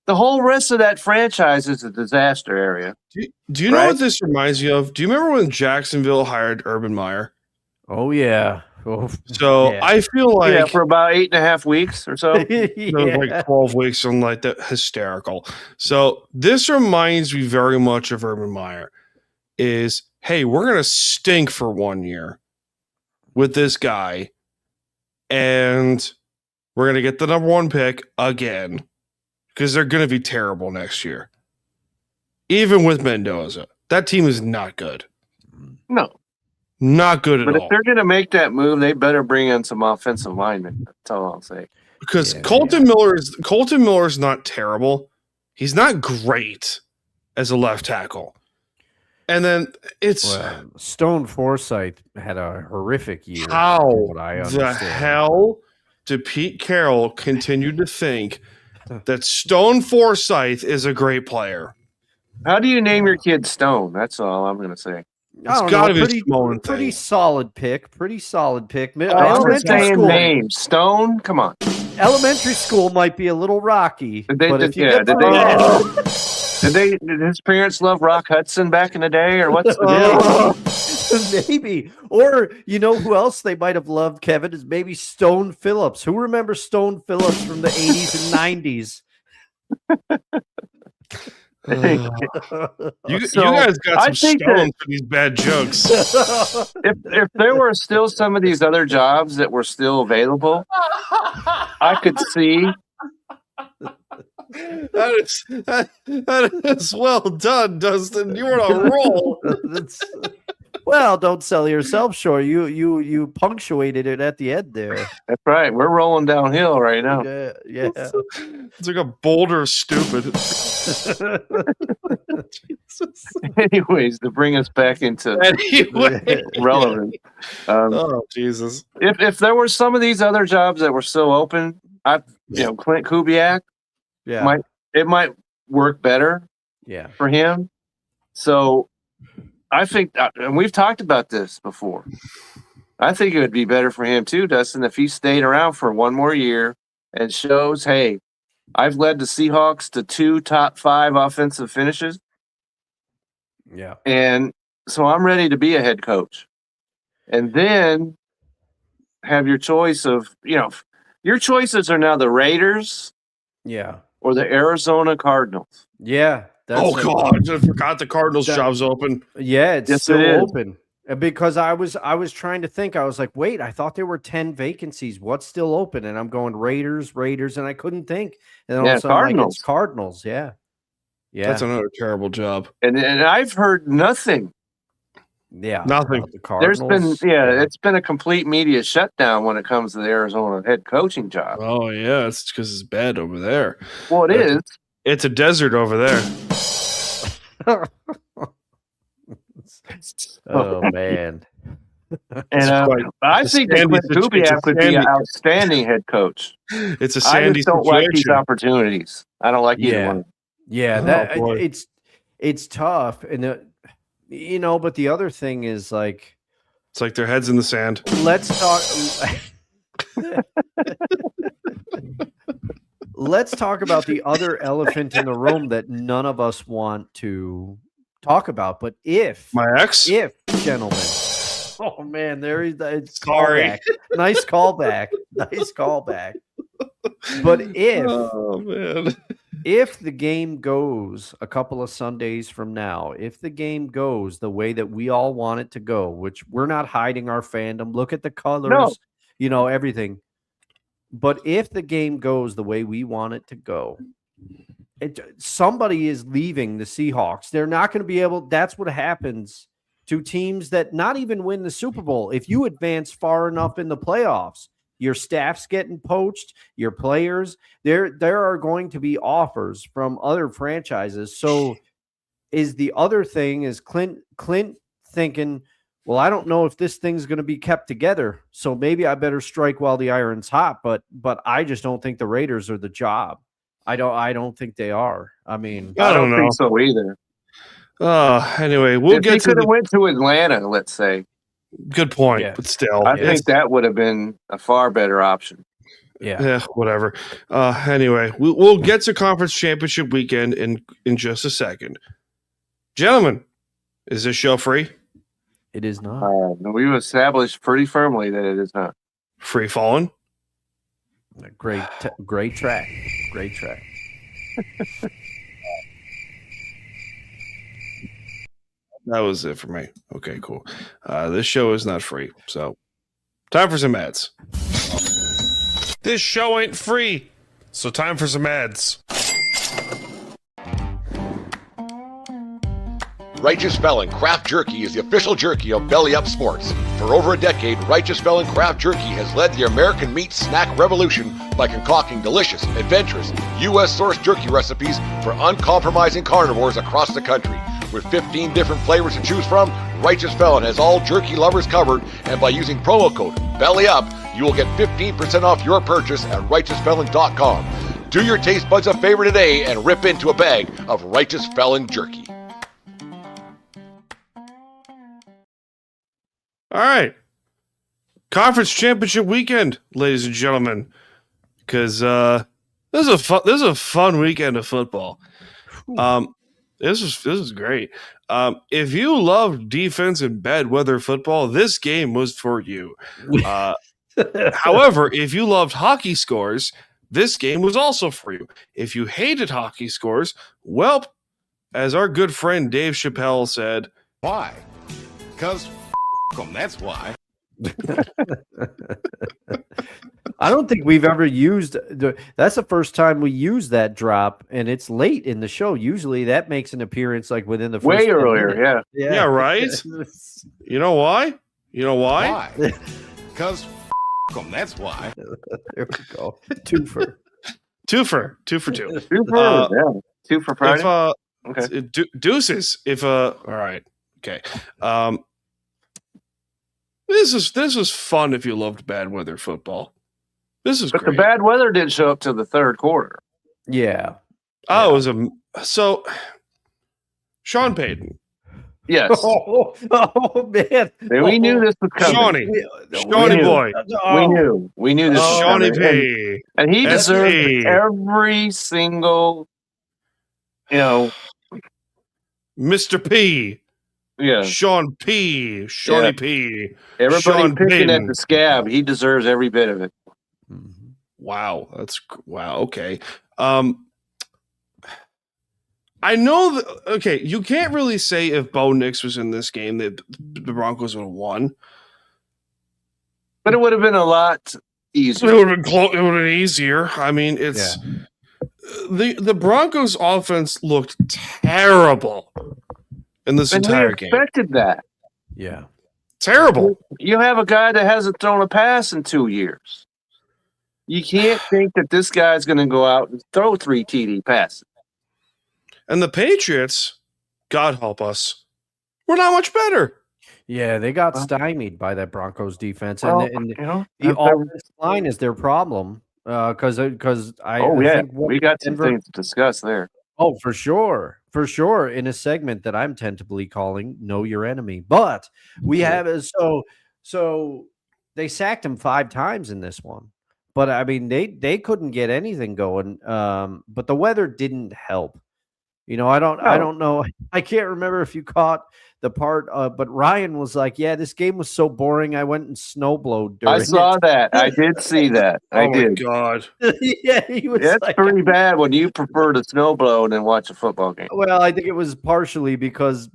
The whole rest of that franchise is a disaster area. Do you know what this reminds you of? Do you remember when Jacksonville hired Urban Meyer? Oh, yeah. Oh, so yeah. I feel like for about 8.5 weeks or so. Like 12 weeks, something like that. Hysterical. So this reminds me very much of Urban Meyer. Is, hey, we're going to stink for 1 year with this guy, and we're going to get the number 1 pick again because they're going to be terrible next year. Even with Mendoza, that team is not good. No. Not good at all. But if they're going to make that move, they better bring in some offensive linemen. That's all I'll say. Because Colton Miller is not terrible. He's not great as a left tackle. And then Stone Forsythe had a horrific year. How I the hell did Pete Carroll continue to think that Stone Forsythe is a great player? How do you name your kid Stone? That's all I'm going to say. It's got to be a pretty solid pick. Pretty solid pick. Elementary school name Stone. Come on. Elementary school might be a little rocky. Did his parents love Rock Hudson back in the day, or what's the deal? Maybe. Or you know who else they might have loved, Kevin, is maybe Stone Phillips. Who remembers Stone Phillips from the 80s and 90s? You guys got some stones for these bad jokes. If there were still some of these other jobs that were still available, I could see. That is well done, Dustin. You were on a roll. Well, don't sell yourself short. You punctuated it at the end there. That's right. We're rolling downhill right now. Yeah. It's like a boulder of stupid. Anyways, to bring us back into relevant. Oh Jesus! If there were some of these other jobs that were still open, Clint Kubiak, it might work better. Yeah. For him. So I think, and we've talked about this before, I think it would be better for him too, Dustin, if he stayed around for one more year and shows, hey, I've led the Seahawks to 2 top 5 offensive finishes. Yeah. And so I'm ready to be a head coach. And then have your choice of, your choices are now the Raiders. Yeah. Or the Arizona Cardinals. Yeah. God, I forgot the Cardinals job's open. Yeah, it's still open. Because I was trying to think, I was like, wait, I thought there were 10 vacancies. What's still open? And I'm going Raiders, and I couldn't think. And then all of a sudden, Cardinals. It's Cardinals. Yeah. That's another terrible job. And I've heard nothing. Yeah, nothing. The Cardinals. There's been it's been a complete media shutdown when it comes to the Arizona head coaching job. Oh yeah, it's because it's bad over there. Well, it is. It's a desert over there. Oh man. And I think that Clint Kubiak would be an outstanding head coach. It's a sandy I just don't situation. like these opportunities. I don't like either one. Yeah, it's tough, and but the other thing is like, it's like their heads in the sand. Let's talk. Let's talk about the other elephant in the room that none of us want to talk about. But my ex, gentlemen, oh man, there is. Sorry, callback. Nice callback. But if the game goes a couple of Sundays from now, if the game goes the way that we all want it to go, which we're not hiding our fandom, look at the colors, everything. But if the game goes the way we want it to go, somebody is leaving the Seahawks. They're not going to be able. That's what happens to teams that not even win the Super Bowl. If you advance far enough in the playoffs, your staff's getting poached, your players, there are going to be offers from other franchises. So is the other thing is Clint thinking, well, I don't know if this thing's going to be kept together, so maybe I better strike while the iron's hot. But I just don't think the Raiders are the job. I don't think they are. I mean, I don't think so either. Anyway, we'll if get he to could have went to Atlanta, let's say. Good point, Yeah. but still, I think that would have been a far better option. Yeah. Whatever. Anyway, we'll get to conference championship weekend in just a second. Gentlemen, is this show free? It is not. We've established pretty firmly that it is not. Free falling? Great track. Great track. That was it for me. Okay, cool. This show is not free, so time for some ads. This show ain't free, so time for some ads. Righteous Felon Craft Jerky is the official jerky of Belly Up Sports. For over a decade, Righteous Felon Craft Jerky has led the American meat snack revolution by concocting delicious, adventurous, U.S.-sourced jerky recipes for uncompromising carnivores across the country. With 15 different flavors to choose from, Righteous Felon has all jerky lovers covered, and by using promo code BELLYUP, you will get 15% off your purchase at RighteousFelon.com. Do your taste buds a favor today and rip into a bag of Righteous Felon jerky. All right. Conference championship weekend, ladies and gentlemen. Because this is a fun weekend of football. This is great. If you love defense and bad weather football, this game was for you. However, if you loved hockey scores, this game was also for you. If you hated hockey scores, well, as our good friend Dave Chappelle said, why? Because them, that's why. I don't think we've ever used that's the first time we used that drop, and it's late in the show. Usually that makes an appearance like within the first way earlier. Yeah, right. You know why? Why? Because them, that's why. There we go. Two for two. 2 for Friday. Okay. Deuces. All right. Okay. This was fun if you loved bad weather football. This is great. The bad weather didn't show up till the third quarter. Yeah. Oh, it was so Sean Payton. Yes. Oh man. We knew this was coming. Shawnee boy. We knew this was Shawnee coming. P. And he deserved every single, Mr. P. Yeah. Shawnee P. Everybody Sean picking Payton. at the scab. He deserves every bit of it. Wow. Okay. I know that. Okay, you can't really say if Bo Nix was in this game that the Broncos would have won. But it would have been a lot easier. It would have been close. It would have been easier. I mean, it's the Broncos' offense looked terrible in this entire game. Expected that. Yeah. Terrible. You have a guy that hasn't thrown a pass in 2 years. You can't think that this guy's going to go out and throw 3 TD passes. And the Patriots, God help us, were not much better. Yeah, they got stymied by that Broncos defense, Well, and the offensive line is their problem. Because I think we got some things to discuss there. Oh, for sure. In a segment that I'm tentatively calling "Know Your Enemy," but we have so they sacked him 5 times in this one. But I mean, they couldn't get anything going. But the weather didn't help. I don't know. I can't remember if you caught the part, but Ryan was like, "Yeah, this game was so boring. I went and snowblowed during I saw that. I did see that. I did. My God. Yeah, he was. That's pretty bad when you prefer to snowblow than watch a football game. Well, I think it was partially because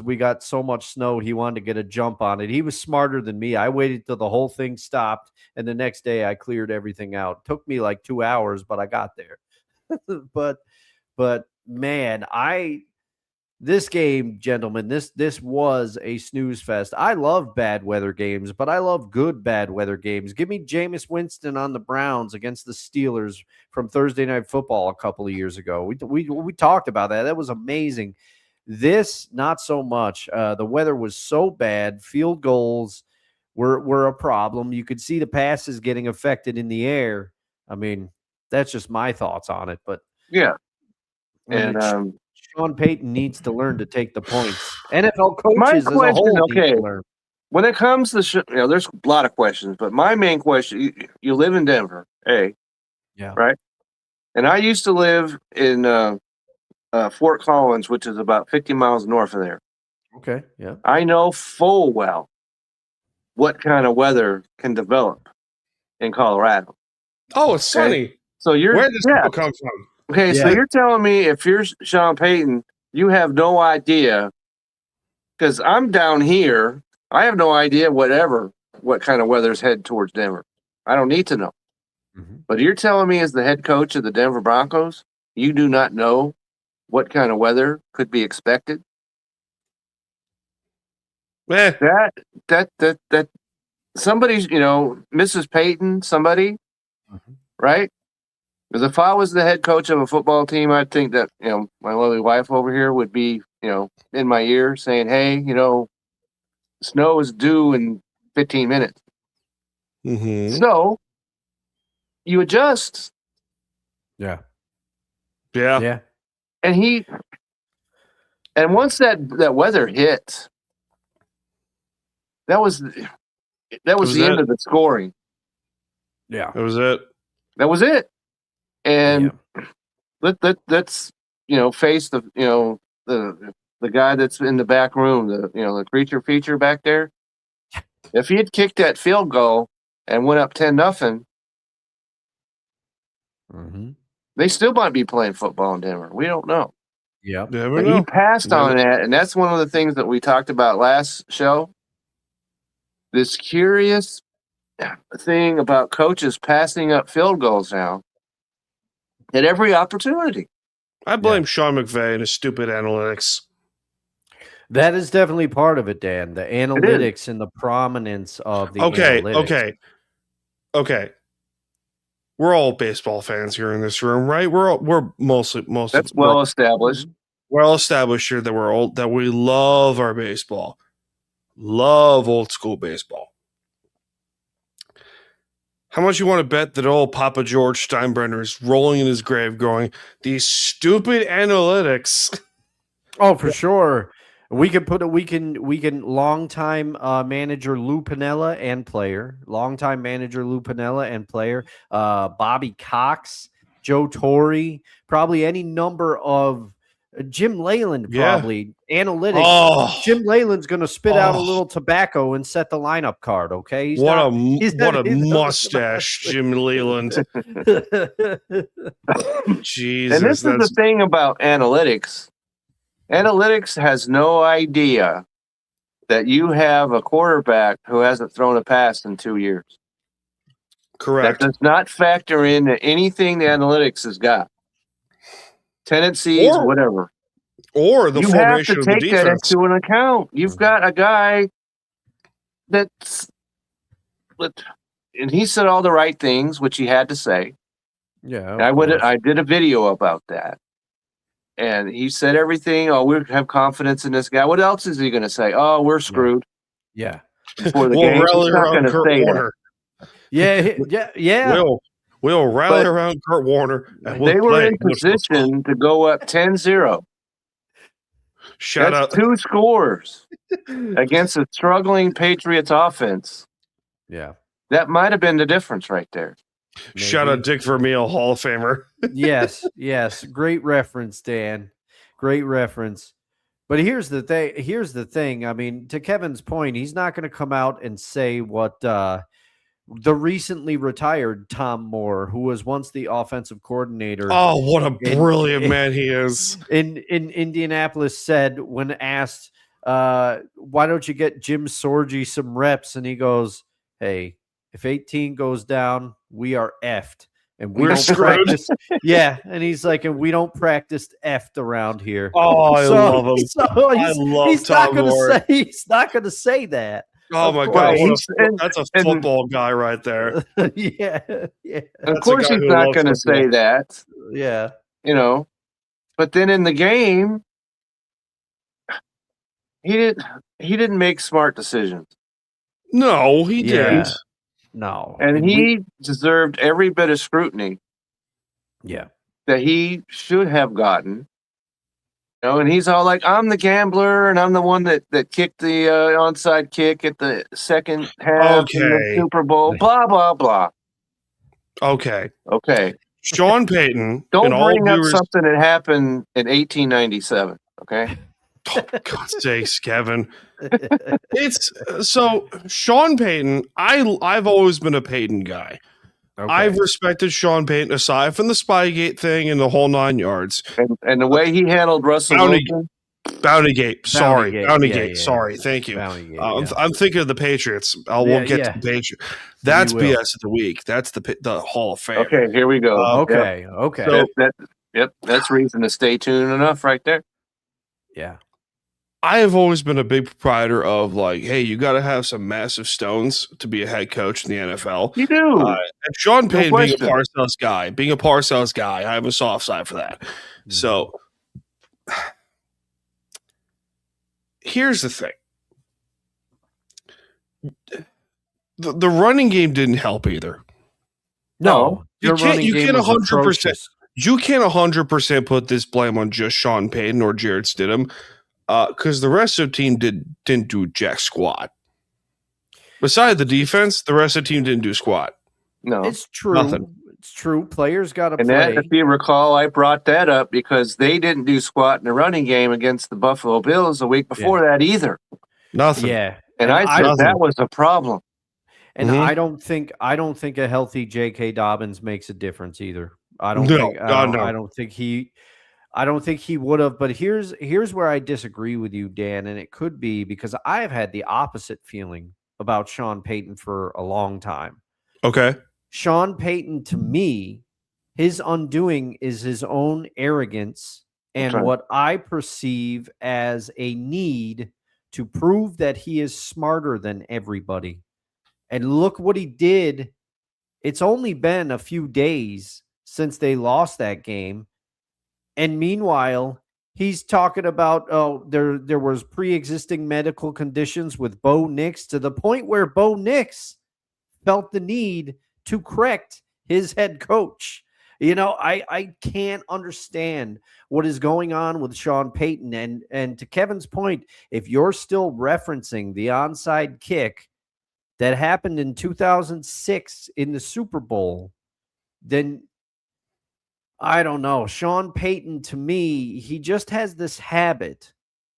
we got so much snow. He wanted to get a jump on it. He was smarter than me. I waited till the whole thing stopped, and the next day I cleared everything out. It took me like 2 hours, but I got there. but man, this game, gentlemen, this was a snooze fest. I love bad weather games, but I love good bad weather games. Give me Jameis Winston on the Browns against the Steelers from Thursday Night Football a couple of years ago. We talked about that. That was amazing. This, not so much. The weather was so bad. Field goals were a problem. You could see the passes getting affected in the air. I mean, that's just my thoughts on it. But yeah. And Sean Payton needs to learn to take the points. NFL coaches My as a question, whole okay. need to learn. When it comes to, there's a lot of questions, but my main question, you live in Denver, Yeah. right? And I used to live in Fort Collins, which is about 50 miles north of there. Okay, yeah. I know full well what kind of weather can develop in Colorado. Oh, it's sunny. So where does snow come from? Okay, so you're telling me if you're Sean Payton, you have no idea, because I'm down here, I have no idea what kind of weather's headed towards Denver. I don't need to know. Mm-hmm. But you're telling me as the head coach of the Denver Broncos, you do not know what kind of weather could be expected? That somebody's, Mrs. Payton, somebody, right? Because if I was the head coach of a football team, I'd think that, my lovely wife over here would be, in my ear saying, hey, snow is due in 15 minutes. Mm-hmm. So you adjust. Yeah. And once that weather hit, that was the end of the scoring. Yeah. That was it. That was it. And let's face the guy that's in the back room, the creature feature back there. If he had kicked that field goal and went up 10-0, they still might be playing football in Denver. We don't know. Yeah. But he passed on that, and that's one of the things that we talked about last show. This curious thing about coaches passing up field goals now at every opportunity. I blame Sean McVay and his stupid analytics. That is definitely part of it, Dan. The analytics and the prominence of the analytics. Okay. We're all baseball fans here in this room, right? We're mostly that's well established. Well established here that we love our baseball. Love old school baseball. How much you want to bet that old Papa George Steinbrenner is rolling in his grave going, these stupid analytics? Oh, for sure. We can longtime manager Lou Piniella and player, Bobby Cox, Joe Torre, probably any number of Jim Leyland, probably analytics. Oh. Jim Leyland's going to spit out a little tobacco and set the lineup card. Okay, what a mustache, Jim Leyland. Jesus, and this is the thing about analytics. Analytics has no idea that you have a quarterback who hasn't thrown a pass in 2 years. Correct. That does not factor into anything the analytics has got. Tendencies, whatever. Or the formation of the defense. You have to take that into an account. You've got a guy and he said all the right things, which he had to say. Yeah. I did a video about that. And he said everything. Oh, we have confidence in this guy. What else is he going to say? Oh, we're screwed. Yeah. Before the game, he's not going to say that. Yeah. We'll rally around Kurt Warner. And they were in position to go up 10-0. Shut up. 2 scores against a struggling Patriots offense. Yeah. That might have been the difference right there. Maybe. Shout out Dick Vermeil, Hall of Famer. Yes. Great reference, Dan. Great reference. But here's the thing. I mean, to Kevin's point, he's not going to come out and say what the recently retired Tom Moore, who was once the offensive coordinator. Oh, what a brilliant man he is. In Indianapolis said when asked, why don't you get Jim Sorgi some reps? And he goes, hey, if 18 goes down, we are effed. And we don't practice. Yeah. And he's like, and we don't practice effed around here. Oh, I love him. I love Tom Moore. He's not going to say that. Oh, my God. That's a football guy right there. Yeah. Of course he's not going to say that. Yeah. But then in the game, he didn't make smart decisions. No, he didn't. No. And he deserved every bit of scrutiny. Yeah. That he should have gotten And he's all like, "I'm the gambler, and I'm the one that kicked the onside kick at the second half in the Super Bowl." Blah blah blah. Okay. Sean Payton. Don't bring up something that happened in 1897. Okay. Oh, God's sakes, Kevin. It's so Sean Payton. I've always been a Payton guy. Okay. I've respected Sean Payton aside from the Spygate thing and the whole 9 yards. And the way he handled Russell Wilson. Bountygate. Sorry. Bountygate. Sorry. Thank you. I'm thinking of the Patriots. We'll get to the Patriots. That's BS of the week. That's the Hall of Fame. Okay, here we go. Okay. So that's reason to stay tuned enough right there. Yeah. I have always been a big proprietor of like, hey, you got to have some massive stones to be a head coach in the NFL. You do. And Sean Payton being a Parcells guy, I have a soft side for that. Mm-hmm. So here's the thing. The running game didn't help either. No. You can't 100%. You can't 100% put this blame on just Sean Payton or Jarrett Stidham. Because the rest of the team didn't do jack squat. Besides the defense, the rest of the team didn't do squat. No, it's true. Nothing. It's true. Players got to play. And if you recall, I brought that up because they didn't do squat in the running game against the Buffalo Bills the week before that either. Nothing. Yeah, and I said that was a problem. And I don't think a healthy J.K. Dobbins makes a difference either. I don't think he would have, but here's where I disagree with you, Dan, and it could be because I've had the opposite feeling about Sean Payton for a long time. Okay. Sean Payton, to me, his undoing is his own arrogance and what I perceive as a need to prove that he is smarter than everybody. And look what he did. It's only been a few days since they lost that game. And meanwhile, he's talking about, there was pre-existing medical conditions with Bo Nix to the point where Bo Nix felt the need to correct his head coach. I can't understand what is going on with Sean Payton. And to Kevin's point, if you're still referencing the onside kick that happened in 2006 in the Super Bowl, then I don't know. Sean Payton, to me, he just has this habit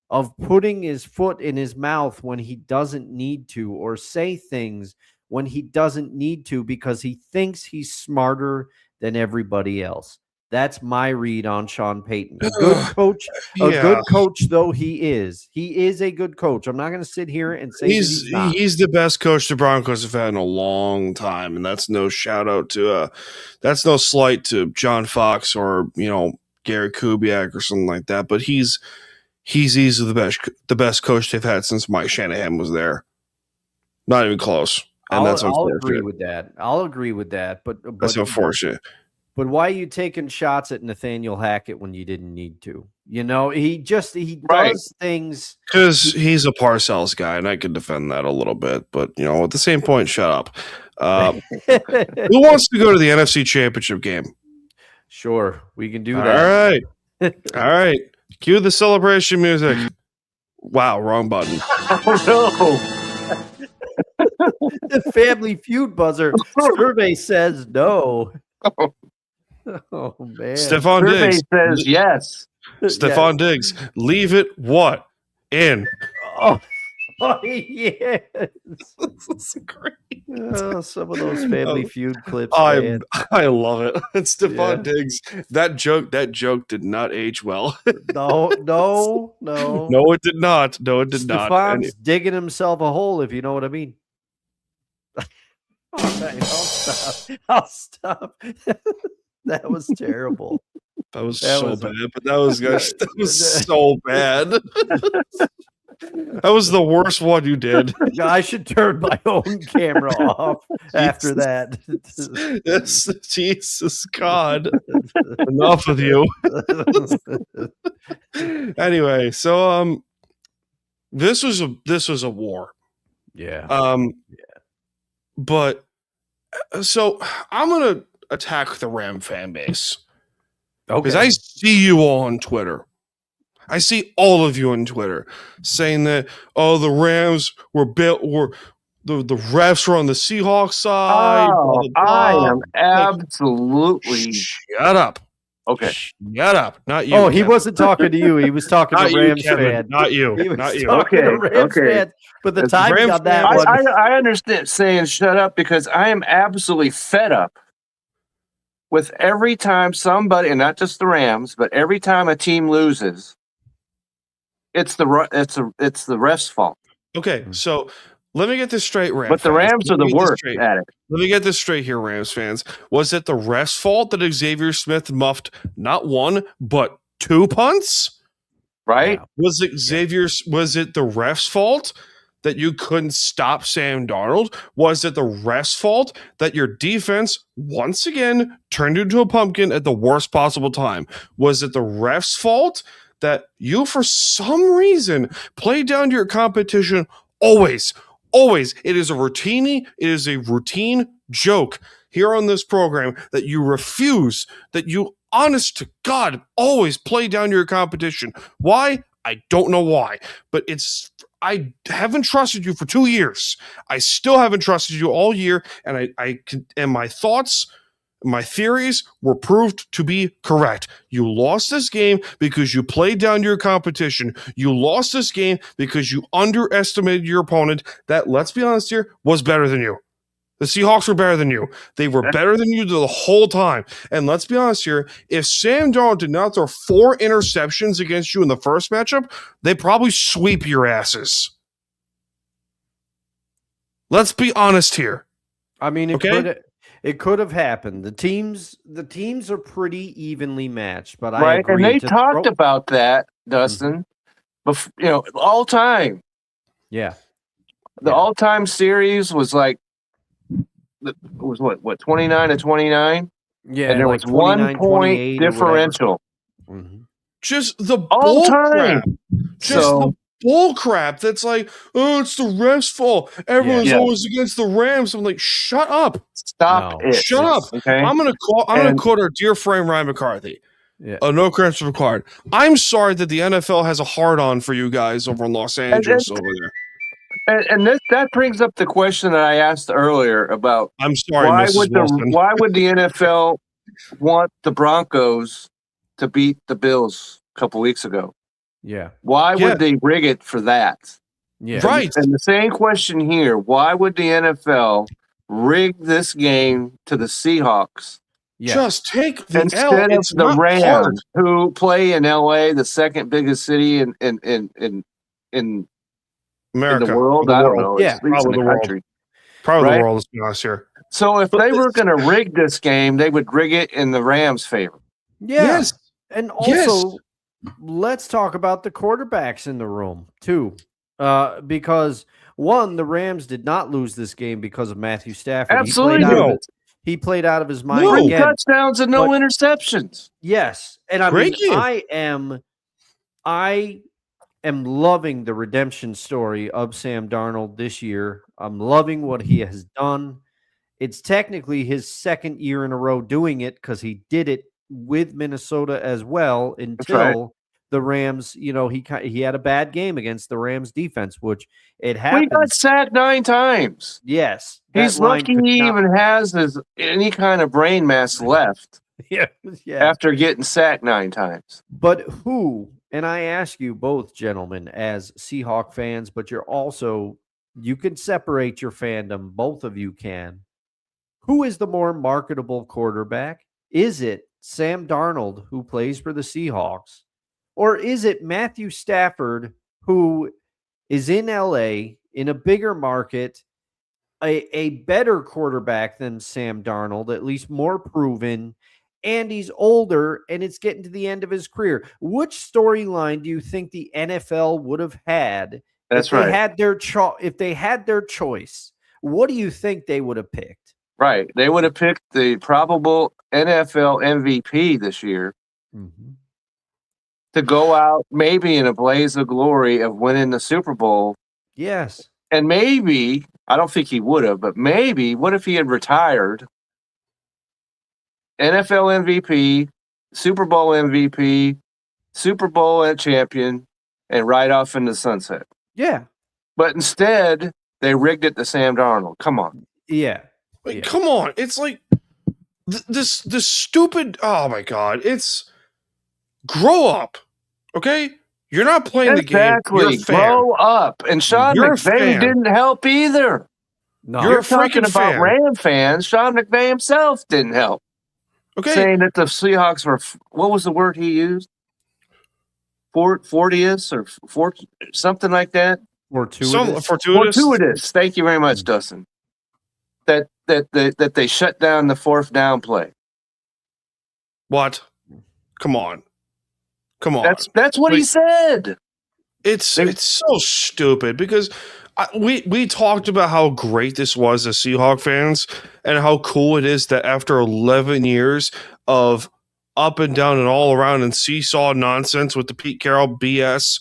of putting his foot in his mouth when he doesn't need to, or say things when he doesn't need to because he thinks he's smarter than everybody else. That's my read on Sean Payton. A good coach, good coach though he is. He is a good coach. I'm not going to sit here and say he's the best coach the Broncos have had in a long time, and that's no shout out to that's no slight to John Fox or Gary Kubiak or something like that. But he's easily the best coach they've had since Mike Shanahan was there. Not even close. And I'll agree with that. But that's unfortunate. But why are you taking shots at Nathaniel Hackett when you didn't need to? He does things because he's a Parcells guy, and I can defend that a little bit. But at the same point, shut up. Who wants to go to the NFC Championship game? Sure, we can do that. All right. Cue the celebration music. Wow, wrong button. Oh no. The Family Feud buzzer survey says no. Oh man! Stephon Diggs says yes. Stephon Diggs, leave it what in? Oh yes, that's great. Some of those Family Feud clips. I love it. It's Stephon Diggs. That joke did not age well. No, it did not. Stephon's digging himself a hole, if you know what I mean. All right, I'll stop. That was terrible. That was so bad, but that was so bad. That was the worst one you did. I should turn my own camera off after that. Yes, Jesus God. Enough with you. Anyway, so this was a war. Yeah. But so I'm gonna attack the Ram fan base. Okay. Because I see you all on Twitter. I see all of you on Twitter saying that, the Rams were the refs were on the Seahawks side. Oh, blah, blah, I blah. am absolutely Shut up. okay. Shut up. Not you. Oh, he Kevin. wasn't talking to you. He was talking Not to you, Rams Kevin. fan. Not you. He was Not you. talking to Okay, Rams okay. fan. But the As timing Rams on that fan, one. I understand saying shut up because I am absolutely fed up with every time somebody, and not just the Rams, but every time a team loses, it's the ref's fault. Okay, so let me get this straight, Rams. But the fans. Rams Let are me the get this worst straight. at it. Let me get this straight here, Rams fans. Was it the ref's fault that Xavier Smith muffed not one, but 2 punts? Right? Yeah. Was it the ref's fault that you couldn't stop Sam Darnold? Was it the ref's fault that your defense once again turned into a pumpkin at the worst possible time? Was it the ref's fault that you, for some reason, played down to your competition always? Always. It is a routine joke here on this program that you refuse, that you, honest to God, always play down to your competition. Why? I don't know why, but I haven't trusted you for 2 years. I still haven't trusted you all year, and and my thoughts, my theories were proved to be correct. You lost this game because you played down your competition. You lost this game because you underestimated your opponent that, let's be honest here, was better than you. The Seahawks were better than you. They were better than you the whole time. And let's be honest here, if Sam Darnold did not throw 4 interceptions against you in the first matchup, they probably sweep your asses. Let's be honest here. I mean, it could have happened. The teams are pretty evenly matched, but I agree. And they talked about that, Dustin. All time. Yeah. The all-time series was like, it was what 29-29? Yeah, and there was 1 point differential. Mm-hmm. Just the all bull time. Crap. Just the bull crap. That's like, it's the refs' fault. Everyone's always against the Rams. I'm like, shut up. Stop it. Shut up. Okay. I'm gonna quote our dear friend Ryan McCarthy. Yeah. No credits required. I'm sorry that the NFL has a hard-on for you guys over in Los Angeles over there. And that brings up the question that I asked earlier about. I'm sorry, why Mrs. would Wilson. why would the NFL want the Broncos to beat the Bills a couple weeks ago? Yeah. Why would they rig it for that? Yeah. Right. And the same question here: why would the NFL rig this game to the Seahawks? Yeah. Just take the instead L. of It's the not Rams, hard. who play in LA, the second biggest city in America, the world. I don't know. Yeah, at least in the country. Probably right? the world, let's be honest here. So if they were going to rig this game, they would rig it in the Rams' favor. Yeah. Yes. And also, let's talk about the quarterbacks in the room, too. Because, one, the Rams did not lose this game because of Matthew Stafford. Absolutely. He played out of his mind Three again. touchdowns and no interceptions. Yes. And I am loving the redemption story of Sam Darnold this year. I'm loving what he has done. It's technically his second year in a row doing it because he did it with Minnesota as well until the Rams, he had a bad game against the Rams defense, which it happened. He got sacked 9 times. Yes. He's lucky he even has any kind of brain mass left. Yeah. After getting sacked 9 times. But who, and I ask you both, gentlemen, as Seahawk fans, but you can separate your fandom, both of you can. Who is the more marketable quarterback? Is it Sam Darnold, who plays for the Seahawks? Or is it Matthew Stafford, who is in LA, in a bigger market, a better quarterback than Sam Darnold, at least more proven, and he's older, and it's getting to the end of his career? Which storyline do you think the NFL would have had if they had their choice? What do you think they would have picked? Right. They would have picked the probable NFL MVP this year to go out maybe in a blaze of glory of winning the Super Bowl. Yes. And maybe, I don't think he would have, but maybe, what if he had retired? NFL MVP, Super Bowl MVP, Super Bowl champion, and ride off into the sunset. Yeah. But instead, they rigged it to Sam Darnold. Come on. Yeah. Like, come on. It's like this stupid. Oh my God. It's grow up. Okay. You're not playing the game. You're a fan. Grow up. And Sean McVay didn't help either. No. You're talking about Ram fans. Sean McVay himself didn't help. Okay. Saying that the Seahawks were, what was the word he used? Fortuitous or something like that. Fortuitous. Thank you very much, Dustin. That they shut down the fourth down play. What? Come on. That's what he said. It's so stupid because we talked about how great this was as Seahawks fans and how cool it is that after 11 years of up and down and all around and seesaw nonsense with the Pete Carroll BS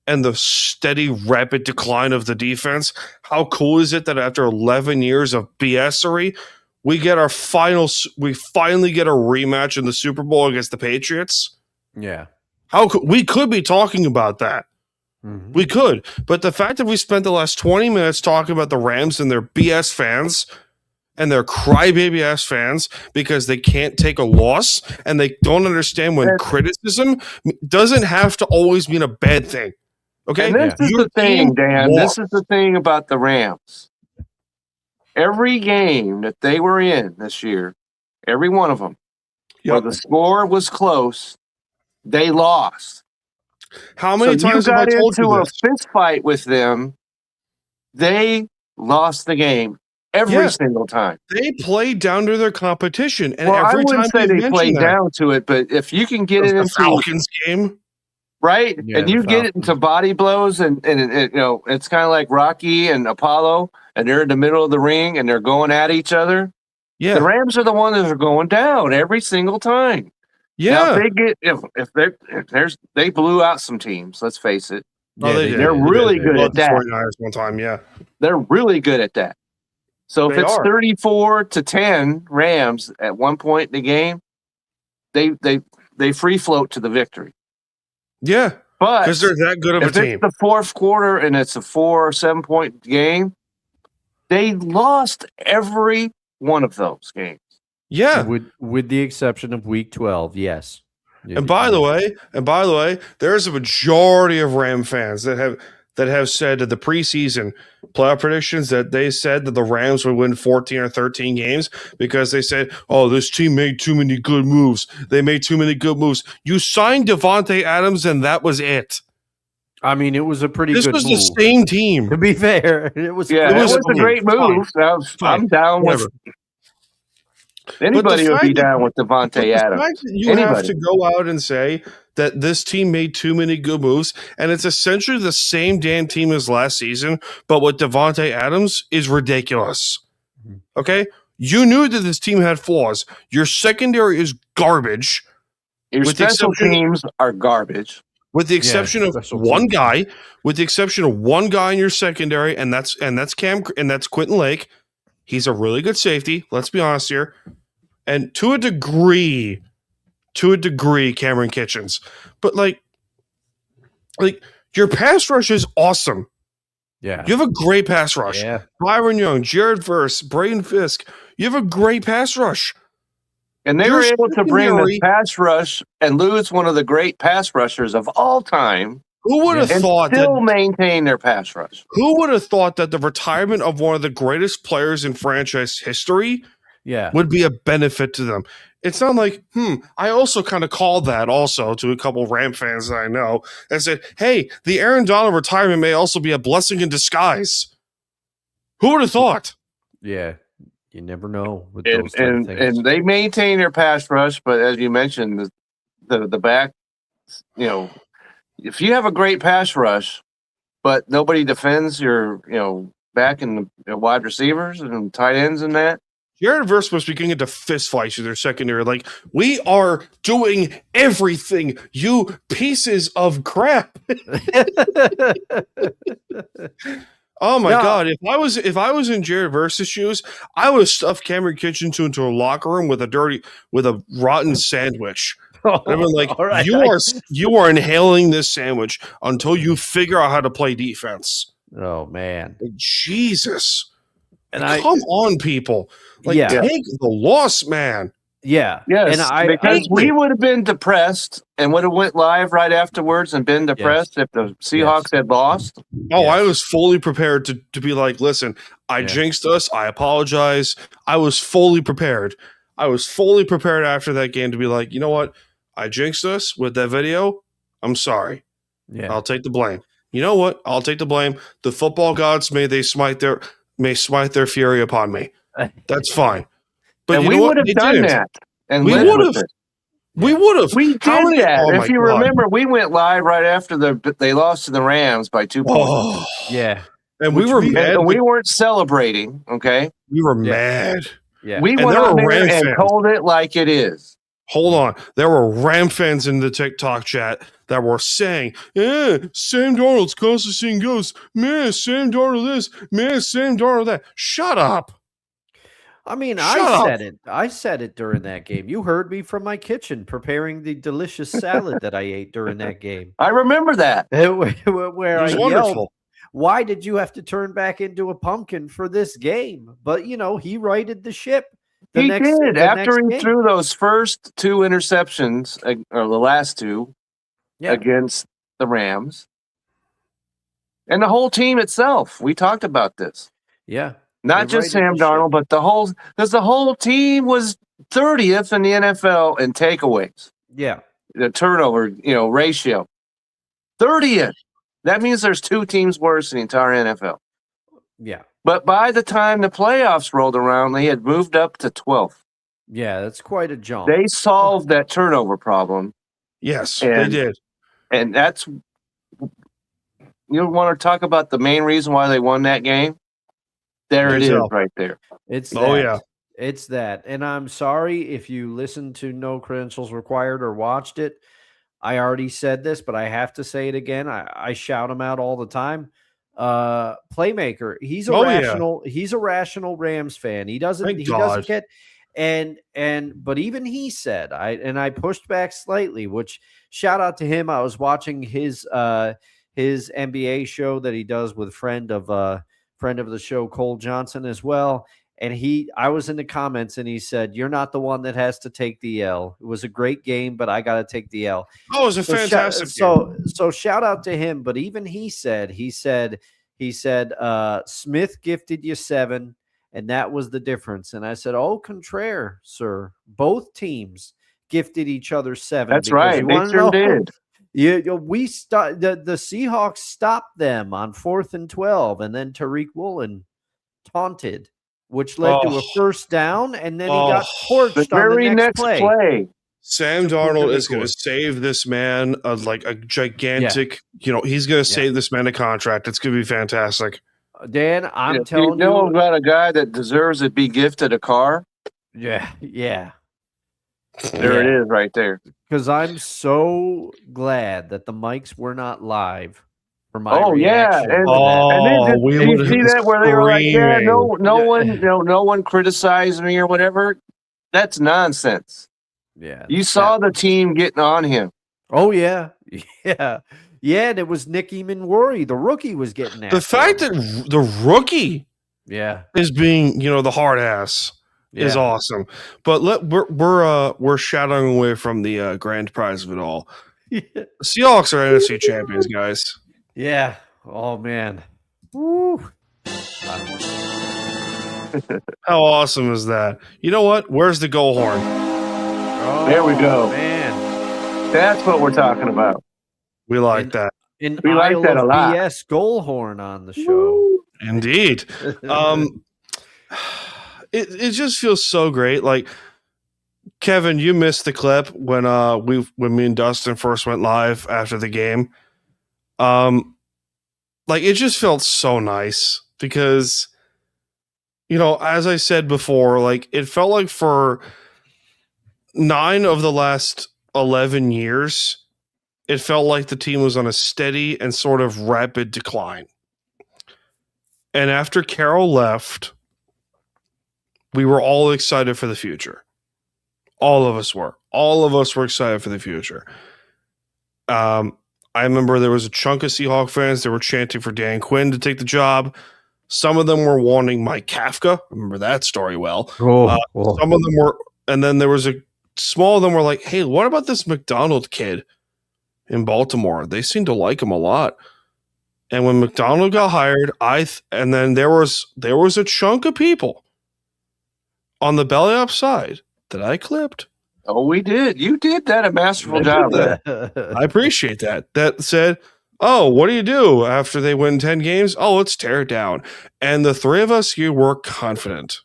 and the steady rapid decline of the defense, how cool is it that after 11 years of BSery, we finally get a rematch in the Super Bowl against the Patriots? Yeah. We could be talking about that. Mm-hmm. We could. But the fact that we spent the last 20 minutes talking about the Rams and their BS fans and their crybaby ass fans because they can't take a loss and they don't understand when criticism doesn't have to always mean a bad thing. Okay? And this is the thing, Dan. This is the thing about the Rams. Every game that they were in this year, every one of them, where the score was close, they lost. How many times have I told you this? You got into a fist fight with them. They lost the game every single time. They played down to their competition, and I every wouldn't time say they played down to it, but if you can get it into the Falcons game, right, and you get it into body blows, and it's kind of like Rocky and Apollo, and they're in the middle of the ring and they're going at each other. Yeah, the Rams are the ones that are going down every single time. Yeah, now, if they blew out some teams. Let's face it. Yeah, they're really good at that. 49ers one time, they're really good at that. So if it's 34-10 Rams at one point in the game, they free float to the victory. Yeah, but because they're that good of a team. If it's the fourth quarter and it's a 4 or 7 point game, they lost every one of those games. Yeah, with the exception of Week 12, yes. And by the way, there's a majority of Ram fans that have said that the preseason playoff predictions that they said that the Rams would win 14 or 13 games because they said, "Oh, this team made too many good moves. They made too many good moves." You signed Devontae Adams, and that was it. I mean, it was a pretty good move. This was the same team. To be fair, it was a great move. I'm down with. Anybody would be down with Devontae Adams. You have to go out and say that this team made too many good moves, and it's essentially the same damn team as last season, but with Devontae Adams is ridiculous. Okay? You knew that this team had flaws. Your secondary is garbage. Your special teams are garbage. With the exception of one guy, in your secondary, and that's Quentin Lake. He's a really good safety. Let's be honest here. And to a degree, Cameron Kitchens. But like your pass rush is awesome. Yeah. You have a great pass rush. Yeah. Byron Young, Jared Verse, Braden Fisk. You have a great pass ruch. And they were able to bring the pass rush and lose one of the great pass rushers of all time. Who would have thought still maintain their pass rush? Who would have thought that the retirement of one of the greatest players in franchise history would be a benefit to them? It's not like, I also kind of called that also to a couple of Ram fans that I know and said, hey, the Aaron Donald retirement may also be a blessing in disguise. Who would have thought? Yeah, you never know with those things. And they maintain their pass rush, but as you mentioned, the back, if you have a great pass rush, but nobody defends your, back and the wide receivers and tight ends and that. Jared Verse must be getting into fist fights with their secondary. Like, we are doing everything, you pieces of crap. Oh my God! If I was in Jared Verse's shoes, I would have stuffed Cameron Kitchens into a locker room with a rotten sandwich. I've been like, right. you are inhaling this sandwich until you figure out how to play defense. Oh man, Like, Jesus! And come on, people! Like, take the loss, man. Yeah. Yes, and because we would have been depressed and would have went live right afterwards and been depressed if the Seahawks had lost. Oh, I was fully prepared to be like, listen, I jinxed us. I apologize. I was fully prepared. I was fully prepared after that game to be like, you know what? I jinxed us with that video. I'm sorry. Yeah. I'll take the blame. You know what? I'll take the blame. The football gods may smite their fury upon me. That's fine. But and you we know would have done that. And we would have. We would have. We did that. If you remember, we went live right after they lost to the Rams by 2 points. Yeah. And we were mad. And we weren't celebrating, okay? We were mad. Yeah. We went on there and told it like it is. Hold on. There were Ram fans in the TikTok chat that were saying, Sam Darnold's constantly seeing ghosts. Man, Sam Darnold this. Man, Sam Darnold that. Shut up. I mean, I said it during that game. You heard me from my kitchen preparing the delicious salad that I ate during that game. I remember that. Where it was I wonderful. Yelled, why did you have to turn back into a pumpkin for this game? But, he righted the ship. He did. After he threw those first 2 interceptions, or the last 2, against the Rams. And the whole team itself. We talked about this. Yeah. Not just Sam Darnold, but because the whole team was 30th in the NFL in takeaways. Yeah. The turnover, ratio. 30th. That means there's 2 teams worse in the entire NFL. Yeah. But by the time the playoffs rolled around, they had moved up to 12th. Yeah, that's quite a jump. They solved that turnover problem. Yes, they did. And that's, you want to talk about the main reason why they won that game? There it is right there. It's It's that. And I'm sorry if you listened to No Credentials Required or watched it. I already said this, but I have to say it again. I shout him out all the time. Playmaker. He's a rational Rams fan. He doesn't get but even he said, I pushed back slightly, which shout out to him. I was watching his NBA show that he does with friend of the show, Cole Johnson, as well. And I was in the comments and he said, you're not the one that has to take the L. It was a great game, but I got to take the L. Oh, it was a fantastic game. So shout out to him. But even he said, Smith gifted you 7 and that was the difference. And I said, au contraire, sir. Both teams gifted each other 7. That's right. They sure did. The Seahawks stopped them on 4th and 12, and then Tariq Woolen taunted, which led to a first down, and then he got torched the very on the next play. Sam Darnold is going to save this man a gigantic, he's going to save this man a contract. It's going to be fantastic. Dan, I'm telling you. You know about a guy that deserves to be gifted a car? Yeah. There it is right there. Because I'm so glad that the mics were not live for my reaction. And then you see that where they were like, no one criticized me or whatever. That's nonsense. Yeah. You saw the team getting on him. Oh, yeah. Yeah, and it was Nicky Minworry. The rookie was getting after the fact that the rookie is being, the hard ass is awesome. But we're shadowing away from the grand prize of it all. The Seahawks are NFC champions, guys. Yeah. Oh man. Woo. How awesome is that? You know what? Where's the goal horn? Oh, there we go. Man. That's what we're talking about. We like that. We like that a lot. BS goal horn on the show. Woo. Indeed. It just feels so great. Like, Kevin, you missed the clip when me and Dustin first went live after the game. It just felt so nice because, as I said before, it felt like for 9 of the last 11 years, it felt like the team was on a steady and sort of rapid decline. And after Carroll left, we were all excited for the future. All of us were. all of us were excited for the future. I remember there was a chunk of Seahawk fans that were chanting for Dan Quinn to take the job. Some of them were wanting Mike Kafka. I remember that story well. Some of them were, and then there was a small of them were like, hey, what about this McDonald kid in Baltimore? They seem to like him a lot. And when McDonald got hired, and then there was a chunk of people on the belly up side that I clipped. Oh, we did. You did that a masterful job there. I appreciate that. That said, oh, what do you do after they win 10 games? Oh, let's tear it down. And the three of us here were confident.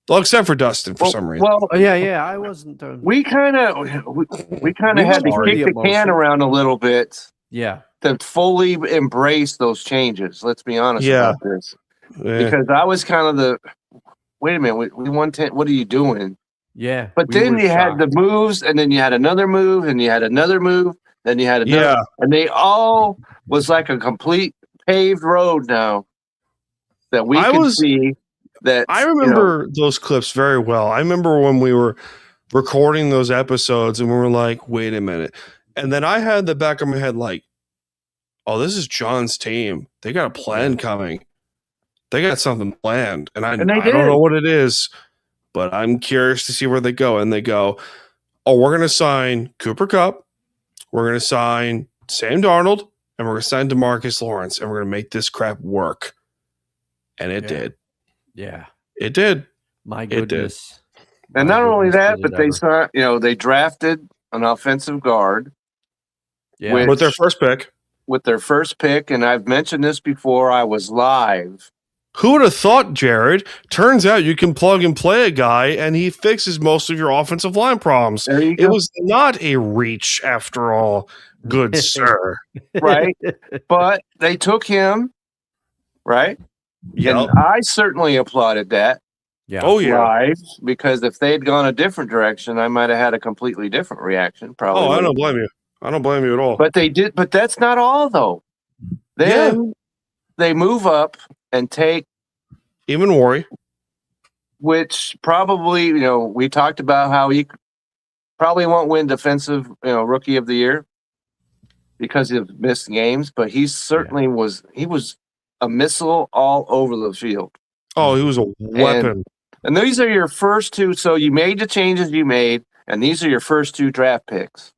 Well, except for Dustin for some reason. Well, yeah, I wasn't. We kind of had to kick the can around a little bit. Yeah. To fully embrace those changes. Let's be honest about this. Yeah. Because I was kind of wait a minute, we won 10. What are you doing? Yeah. But then you had the moves, and then you had another move, and you had another move, then you had another. And they all was like a complete paved road now that we could see. That I remember those clips very well. I remember when we were recording those episodes and we were like, wait a minute. And then I had the back of my head like, oh, this is John's team. They got a plan coming. They got something planned. And I don't know what it is, but I'm curious to see where they go. And they go, oh, we're going to sign Cooper Kupp. We're going to sign Sam Darnold. And we're going to sign DeMarcus Lawrence. And we're going to make this crap work. And it did. Yeah. It did. My goodness. And not only that, but they signed, they drafted an offensive guard. Yeah. With their first pick. With their first pick. And I've mentioned this before. I was live. Who would have thought, Jared? Turns out you can plug and play a guy and he fixes most of your offensive line problems. It was not a reach after all, good sir. Right? But they took him, right? Yeah. And I certainly applauded that. Yeah. Oh, yeah. Live, because if they'd gone a different direction, I might have had a completely different reaction. Probably. Oh, I don't blame you. I don't blame you at all. But they did. But that's not all, though. Then they move up and take even Worry, which probably, we talked about how he probably won't win defensive, rookie of the year because of missed games, but he certainly was a missile all over the field. Oh, he was a weapon. And these are your first two. So you made the changes you made, and these are your first two draft picks.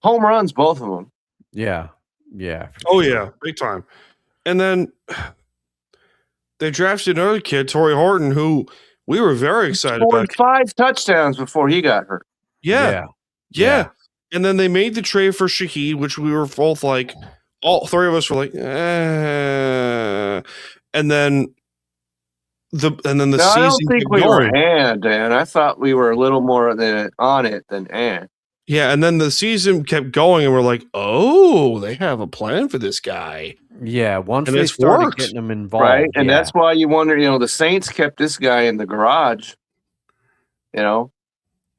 Home runs, both of them. Yeah. Yeah. Yeah. Big time. And then they drafted another kid, Torrey Horton, who we were very excited about. 5 touchdowns before he got hurt. Yeah. And then they made the trade for Shaheed, which we were both like, all three of us were like, And then the season. I don't think we going. were Dan. I thought we were a little more on it than Yeah, and then the season kept going, and we're like, oh, they have a plan for this guy. Yeah, once they started getting him involved. Right, and that's why you wonder, the Saints kept this guy in the garage, on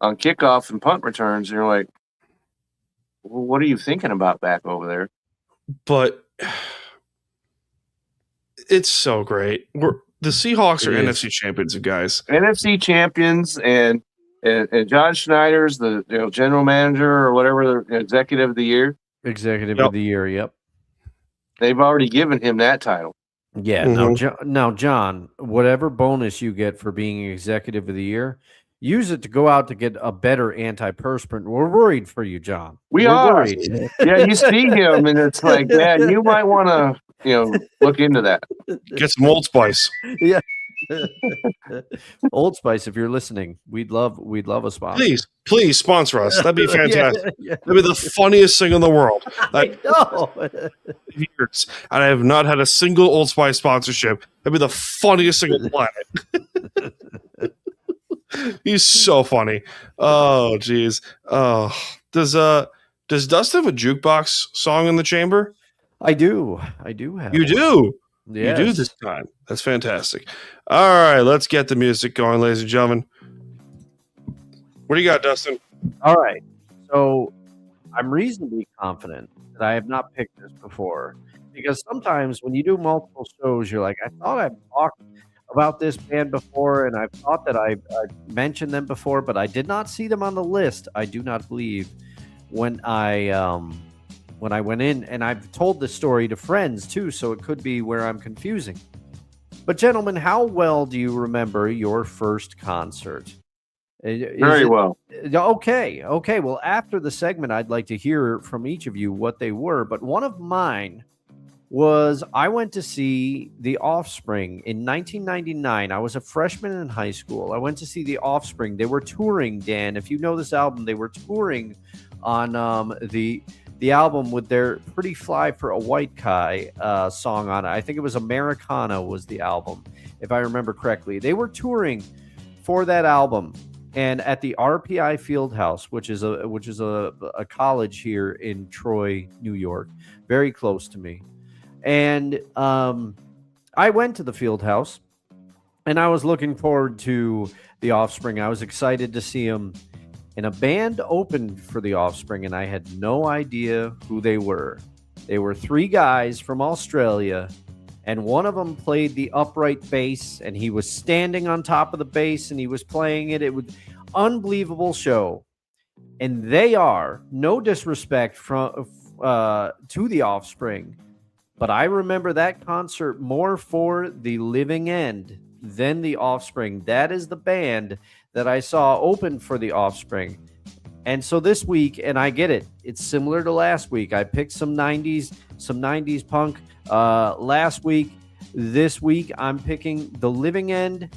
kickoff and punt returns. And you're like, well, what are you thinking about back over there? But it's so great. The Seahawks are NFC champions, guys. NFC champions, and John Schneider's the general manager or whatever, the executive of the year. Executive of the year, yep. They've already given him that title. Yeah. Now, John, whatever bonus you get for being executive of the year, use it to go out to get a better antiperspirant. We're worried for you, John. We're worried. Yeah, you see him, and it's like, man, you might want to, look into that. Get some Old Spice. Yeah. Old Spice, if you're listening, we'd love a sponsor. Please sponsor us. That'd be fantastic. That'd be the funniest thing in the world. Years, and I have not had a single Old Spice sponsorship. That'd be the funniest thing on the planet. He's so funny. Oh, geez. Oh, does Dustin have a jukebox song in the chamber? I do have. You do. Yes. You do this time. That's fantastic. All right, let's get the music going, ladies and gentlemen. What do you got, Dustin? All right. So I'm reasonably confident that I have not picked this before, because sometimes when you do multiple shows, you're like, I thought I've talked about this band before, and I've thought that I mentioned them before, but I did not see them on the list. I do not believe when I went in, and I've told this story to friends too, so it could be where I'm confusing. But gentlemen, how well do you remember your first concert? Very well. Okay. Well, after the segment, I'd like to hear from each of you what they were. But one of mine was I went to see The Offspring in 1999. I was a freshman in high school. I went to see The Offspring. They were touring, Dan. If you know this album, they were touring on the album with their Pretty Fly for a White Guy song on it. I think it was Americana was the album, if I remember correctly. They were touring for that album. And at the RPI Fieldhouse, which is a college here in Troy, New York, very close to me. And I went to the Fieldhouse, and I was looking forward to The Offspring. I was excited to see them. And a band opened for The Offspring, and I had no idea who they were. They were three guys from Australia, and one of them played the upright bass, and he was standing on top of the bass, and he was playing it. It was an unbelievable show. And they are, no disrespect to The Offspring, but I remember that concert more for The Living End than The Offspring. That is the band that I saw open for The Offspring. And so this week, and I get it, it's similar to last week. I picked some 90s punk last week. This week, I'm picking The Living End.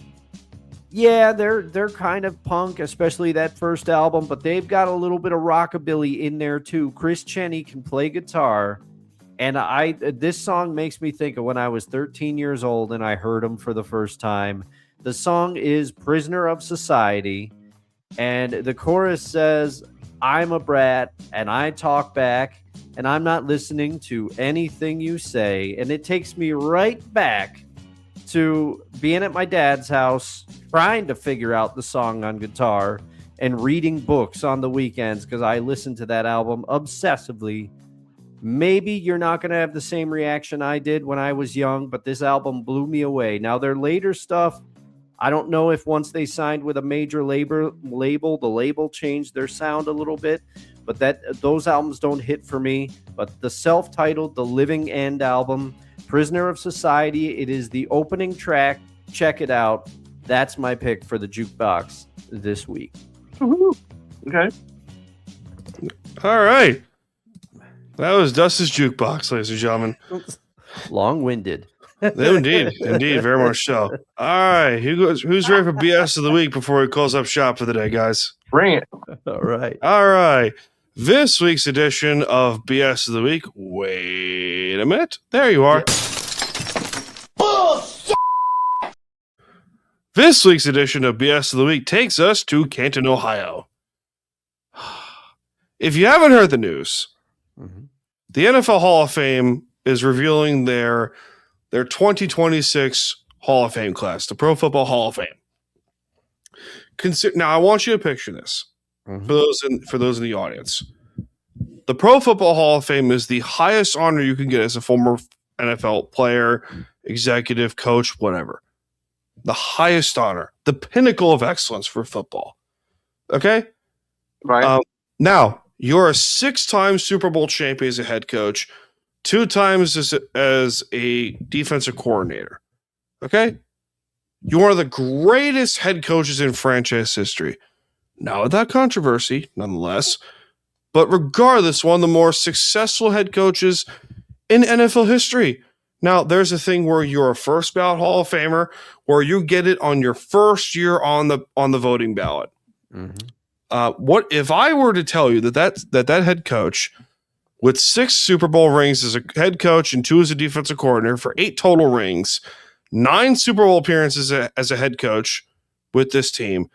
Yeah, they're kind of punk, especially that first album, but they've got a little bit of rockabilly in there too. Chris Cheney can play guitar, and this song makes me think of when I was 13 years old and I heard him for the first time. The song is Prisoner of Society, and the chorus says, I'm a brat, and I talk back, and I'm not listening to anything you say. And it takes me right back to being at my dad's house, trying to figure out the song on guitar, and reading books on the weekends, because I listened to that album obsessively. Maybe you're not going to have the same reaction I did when I was young, but this album blew me away. Now, their later stuff, I don't know if once they signed with a major label, the label changed their sound a little bit, but those albums don't hit for me. But the self-titled The Living End album, Prisoner of Society, it is the opening track. Check it out. That's my pick for the jukebox this week. Okay. All right. That was Dustin's Jukebox, ladies and gentlemen. Long-winded. Indeed, very much so. All right, who's ready for BS of the week before we close up shop for the day, guys? Bring it. All right. This week's edition of BS of the week. Wait a minute. There you are. Bullshit! This week's edition of BS of the week takes us to Canton, Ohio. If you haven't heard the news, the NFL Hall of Fame is revealing their 2026 Hall of Fame class, the Pro Football Hall of Fame. Now, I want you to picture this for those in the audience. The Pro Football Hall of Fame is the highest honor you can get as a former NFL player, executive, coach, whatever. The highest honor, the pinnacle of excellence for football. Okay? Right. Now, you're a 6-time Super Bowl champion as a head coach, 2 times as a defensive coordinator. Okay? You're one of the greatest head coaches in franchise history. Now, without controversy, nonetheless, but regardless, one of the more successful head coaches in NFL history. Now, there's a thing where you're a first ballot Hall of Famer, where you get it on your first year on the voting ballot. What if I were to tell you that head coach with 6 Super Bowl rings as a head coach and 2 as a defensive coordinator for 8 total rings, 9 Super Bowl appearances as a head coach with this team,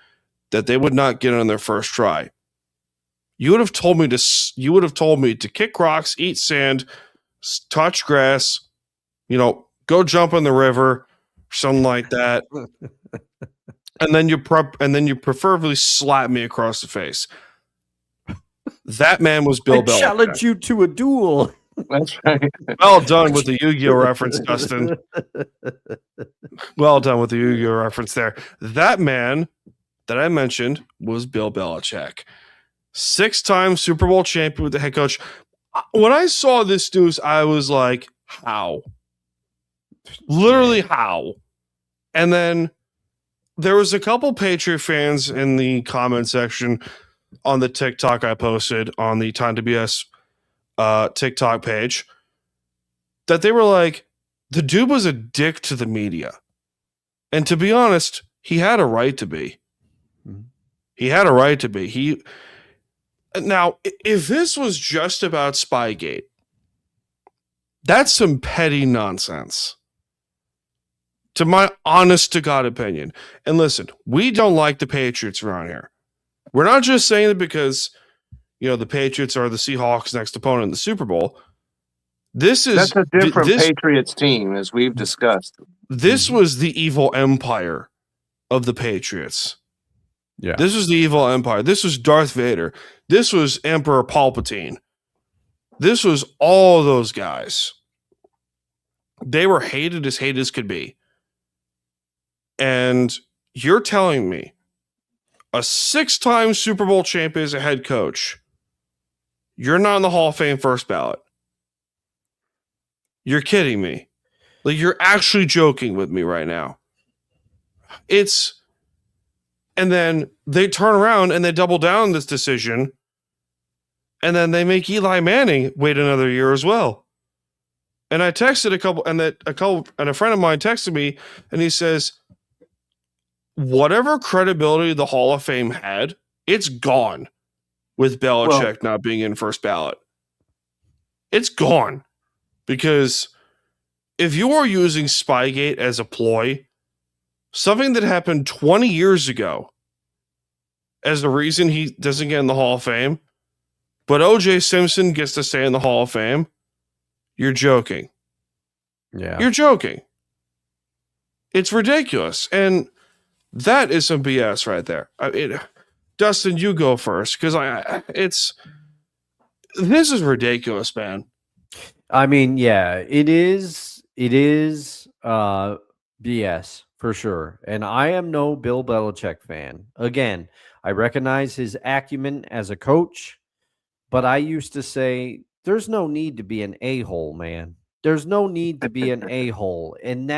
that they would not get on their first try? You would have told me to kick rocks, eat sand, touch grass, go jump in the river, something like that. And then you preferably slap me across the face. That man was Bill Belichick. Challenge you to a duel. That's right. Well done with the Yu-Gi-Oh reference, Dustin. Well done with the Yu-Gi-Oh reference there. That man that I mentioned was Bill Belichick. 6-time Super Bowl champion with the head coach. When I saw this news, I was like, how? Literally how? And then there was a couple Patriot fans in the comment section on the TikTok I posted on the Time to BS TikTok page that they were like, the dude was a dick to the media. And to be honest, he had a right to be. He had a right to be. Now, if this was just about Spygate, that's some petty nonsense. To my honest to God opinion. And listen, we don't like the Patriots around here. We're not just saying it because, the Patriots are the Seahawks' next opponent in the Super Bowl. That's a different Patriots team, as we've discussed. This was the evil empire of the Patriots. Yeah. This was the evil empire. This was Darth Vader. This was Emperor Palpatine. This was all those guys. They were hated as could be. And you're telling me a 6-time Super Bowl champion as a head coach, you're not in the Hall of Fame first ballot. You're kidding me. Like, you're actually joking with me right now. And then they turn around and they double down on this decision. And then they make Eli Manning wait another year as well. And I texted a friend of mine texted me and he says, whatever credibility the Hall of Fame had, it's gone with Belichick not being in first ballot. It's gone. Because if you are using Spygate as a ploy, something that happened 20 years ago as the reason he doesn't get in the Hall of Fame, but O.J. Simpson gets to stay in the Hall of Fame, you're joking. Yeah. You're joking. It's ridiculous. And that is some BS right there. Dustin, you go first, because this is ridiculous, man. I mean, yeah, it is BS for sure. And I am no Bill Belichick fan. Again, I recognize his acumen as a coach, but I used to say there's no need to be an a-hole, man. There's no need to be an a-hole. And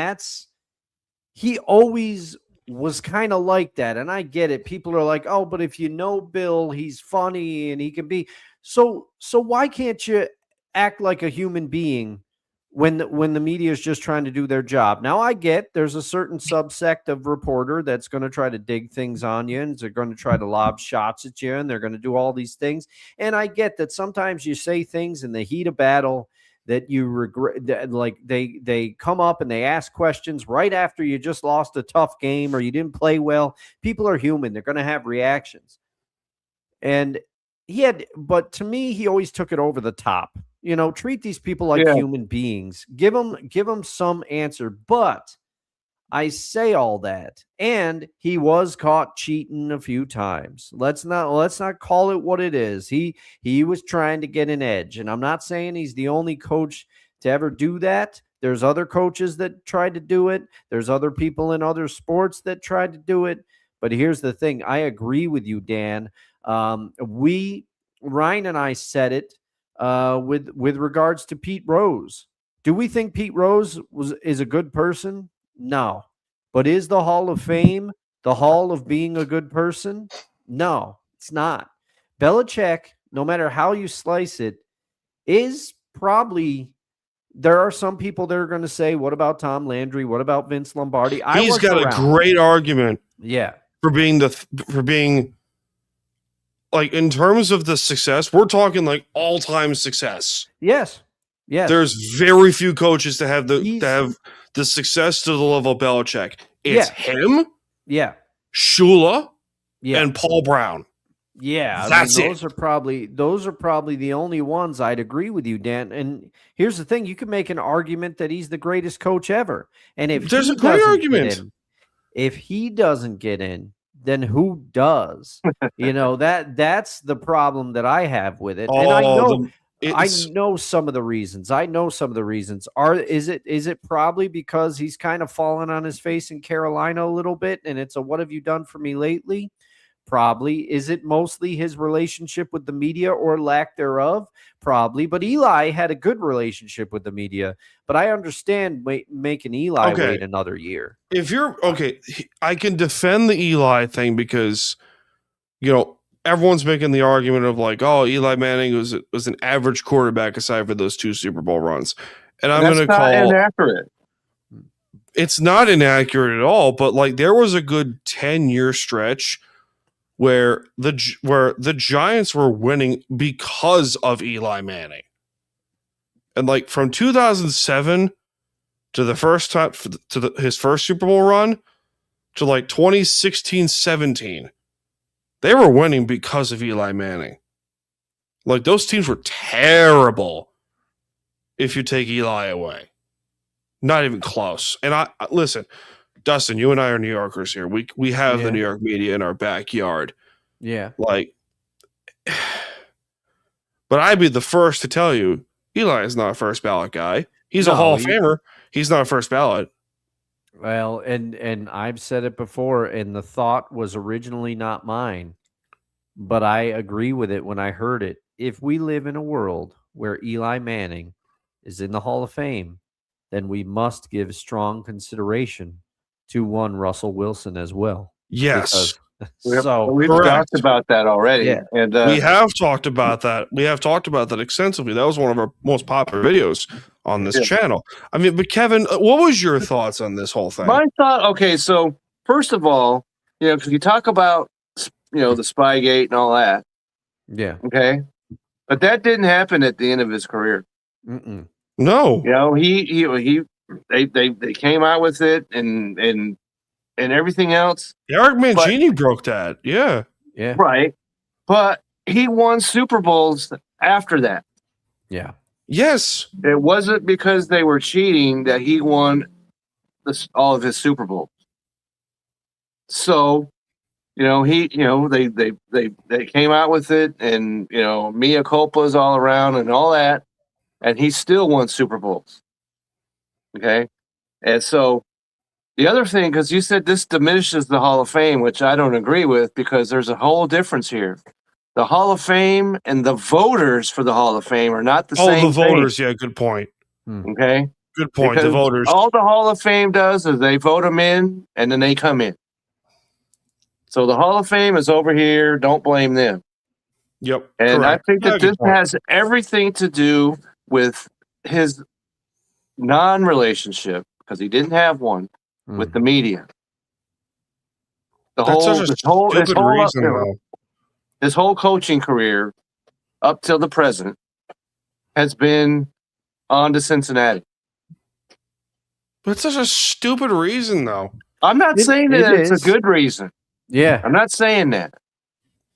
he always was kind of like that. And I get it. People are like, oh, but if you know Bill, he's funny and he can be. So why can't you act like a human being when the media is just trying to do their job? Now, I get there's a certain subsect of reporter that's going to try to dig things on you, and they're going to try to lob shots at you, and they're going to do all these things. And I get that sometimes you say things in the heat of battle that you regret, like they come up and they ask questions right after you just lost a tough game or you didn't play well. People are human. They're going to have reactions. And but to me, he always took it over the top. Treat these people like human beings. Give them some answer. But I say all that, and he was caught cheating a few times. Let's not call it what it is. He was trying to get an edge, and I'm not saying he's the only coach to ever do that. There's other coaches that tried to do it. There's other people in other sports that tried to do it. But here's the thing. I agree with you, Dan. Ryan and I said it with regards to Pete Rose. Do we think Pete Rose is a good person? No. But is the Hall of Fame the hall of being a good person? No, it's not. Belichick, no matter how you slice it, is probably. There are some people that are going to say, what about Tom Landry? What about Vince Lombardi? He's got a great argument. Yeah. For being like, in terms of the success, we're talking like all-time success. Yes. Yes. There's very few coaches that have the success to the level of Belichick. It's him, Shula, and Paul Brown. Yeah, that's it. Those are probably the only ones I'd agree with you, Dan. And here's the thing: you can make an argument that he's the greatest coach ever. And if there's a great argument, if he doesn't get in, then who does? That's the problem that I have with it. And I know I know some of the reasons. Is it probably because he's kind of fallen on his face in Carolina a little bit, and it's a what have you done for me lately? Probably. Is it mostly his relationship with the media or lack thereof? Probably. But Eli had a good relationship with the media. But I understand making Eli wait another year. If you're okay, I can defend the Eli thing because, everyone's making the argument of like, oh, Eli Manning was an average quarterback aside for those 2 Super Bowl runs. And I'm going to call inaccurate. It's not inaccurate at all, but like there was a good 10-year stretch where the Giants were winning because of Eli Manning. And like from 2007 to the first time his first Super Bowl run to like 2016-17, they were winning because of Eli Manning. Like those teams were terrible if you take Eli away. Not even close. And I listen, Dustin, you and I are New Yorkers here. We have the New York media in our backyard. Yeah. Like, but I'd be the first to tell you, Eli is not a first ballot guy. He's a Hall of Famer. He's not a first ballot. Well, and I've said it before, and the thought was originally not mine, but I agree with it when I heard it. If we live in a world where Eli Manning is in the Hall of Fame, then we must give strong consideration to one Russell Wilson as well. Yes. We've talked about that already. Yeah. And we have talked about that. We have talked about that extensively. That was one of our most popular videos on this channel. I mean, but Kevin, what was your thoughts on this whole thing? My thought, okay, so first of all, because you talk about, the Spygate and all that. Yeah. Okay. But that didn't happen at the end of his career. Mm-mm. No. They came out with it and everything else. Eric Mangini broke that. Yeah. Yeah. Right. But he won Super Bowls after that. Yeah. Yes. It wasn't because they were cheating that he won all of his Super Bowls. So, they came out with it and, mea culpas all around and all that. And he still won Super Bowls. Okay. And so the other thing, because you said this diminishes the Hall of Fame, which I don't agree with, because there's a whole difference here. The Hall of Fame and the voters for the Hall of Fame are not the same. Oh, the voters. Yeah, good point. Okay. Good point. Because the voters. All the Hall of Fame does is they vote them in and then they come in. So the Hall of Fame is over here. Don't blame them. Yep. And correct. I think that this has everything to do with his non-relationship, because he didn't have one, with the media. His whole coaching career up till the present has been on to Cincinnati. That's such a stupid reason, though. I'm not saying that it's a good reason. Yeah. I'm not saying that.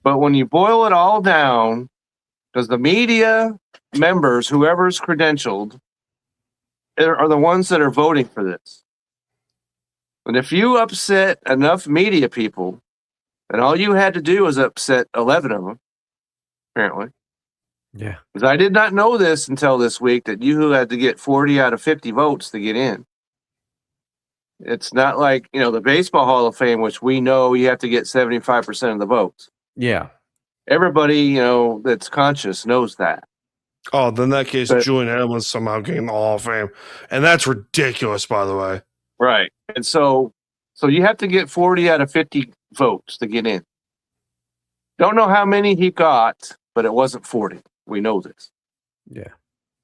But when you boil it all down, because the media members, whoever's credentialed, are the ones that are voting for this. And if you upset enough media people, and all you had to do was upset 11 of them, apparently. Yeah. Because I did not know this until this week, that you had to get 40 out of 50 votes to get in. It's not like, the Baseball Hall of Fame, which we know you have to get 75% of the votes. Yeah. Everybody, that's conscious knows that. Oh, then in that case, Julian Edelman's somehow getting the Hall of Fame. And that's ridiculous, by the way. Right. And so you have to get 40 out of 50 votes to get in. Don't know how many he got, but it wasn't 40. We know this. Yeah.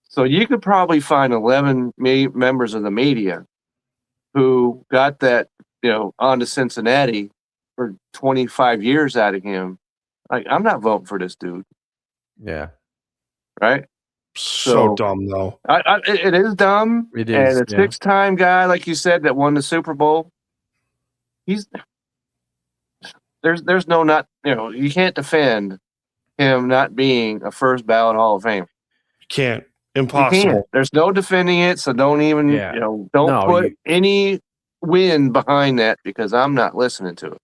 So you could probably find 11 members of the media who got that, on to Cincinnati for 25 years out of him. Like, I'm not voting for this dude. Yeah. Right? So dumb, though. It is dumb. It is. And a six-time guy, like you said, that won the Super Bowl. There's no not, you can't defend him not being a first ballot Hall of Fame. Can't. Impossible. You can't. There's no defending it, so don't even, put any win behind that, because I'm not listening to it.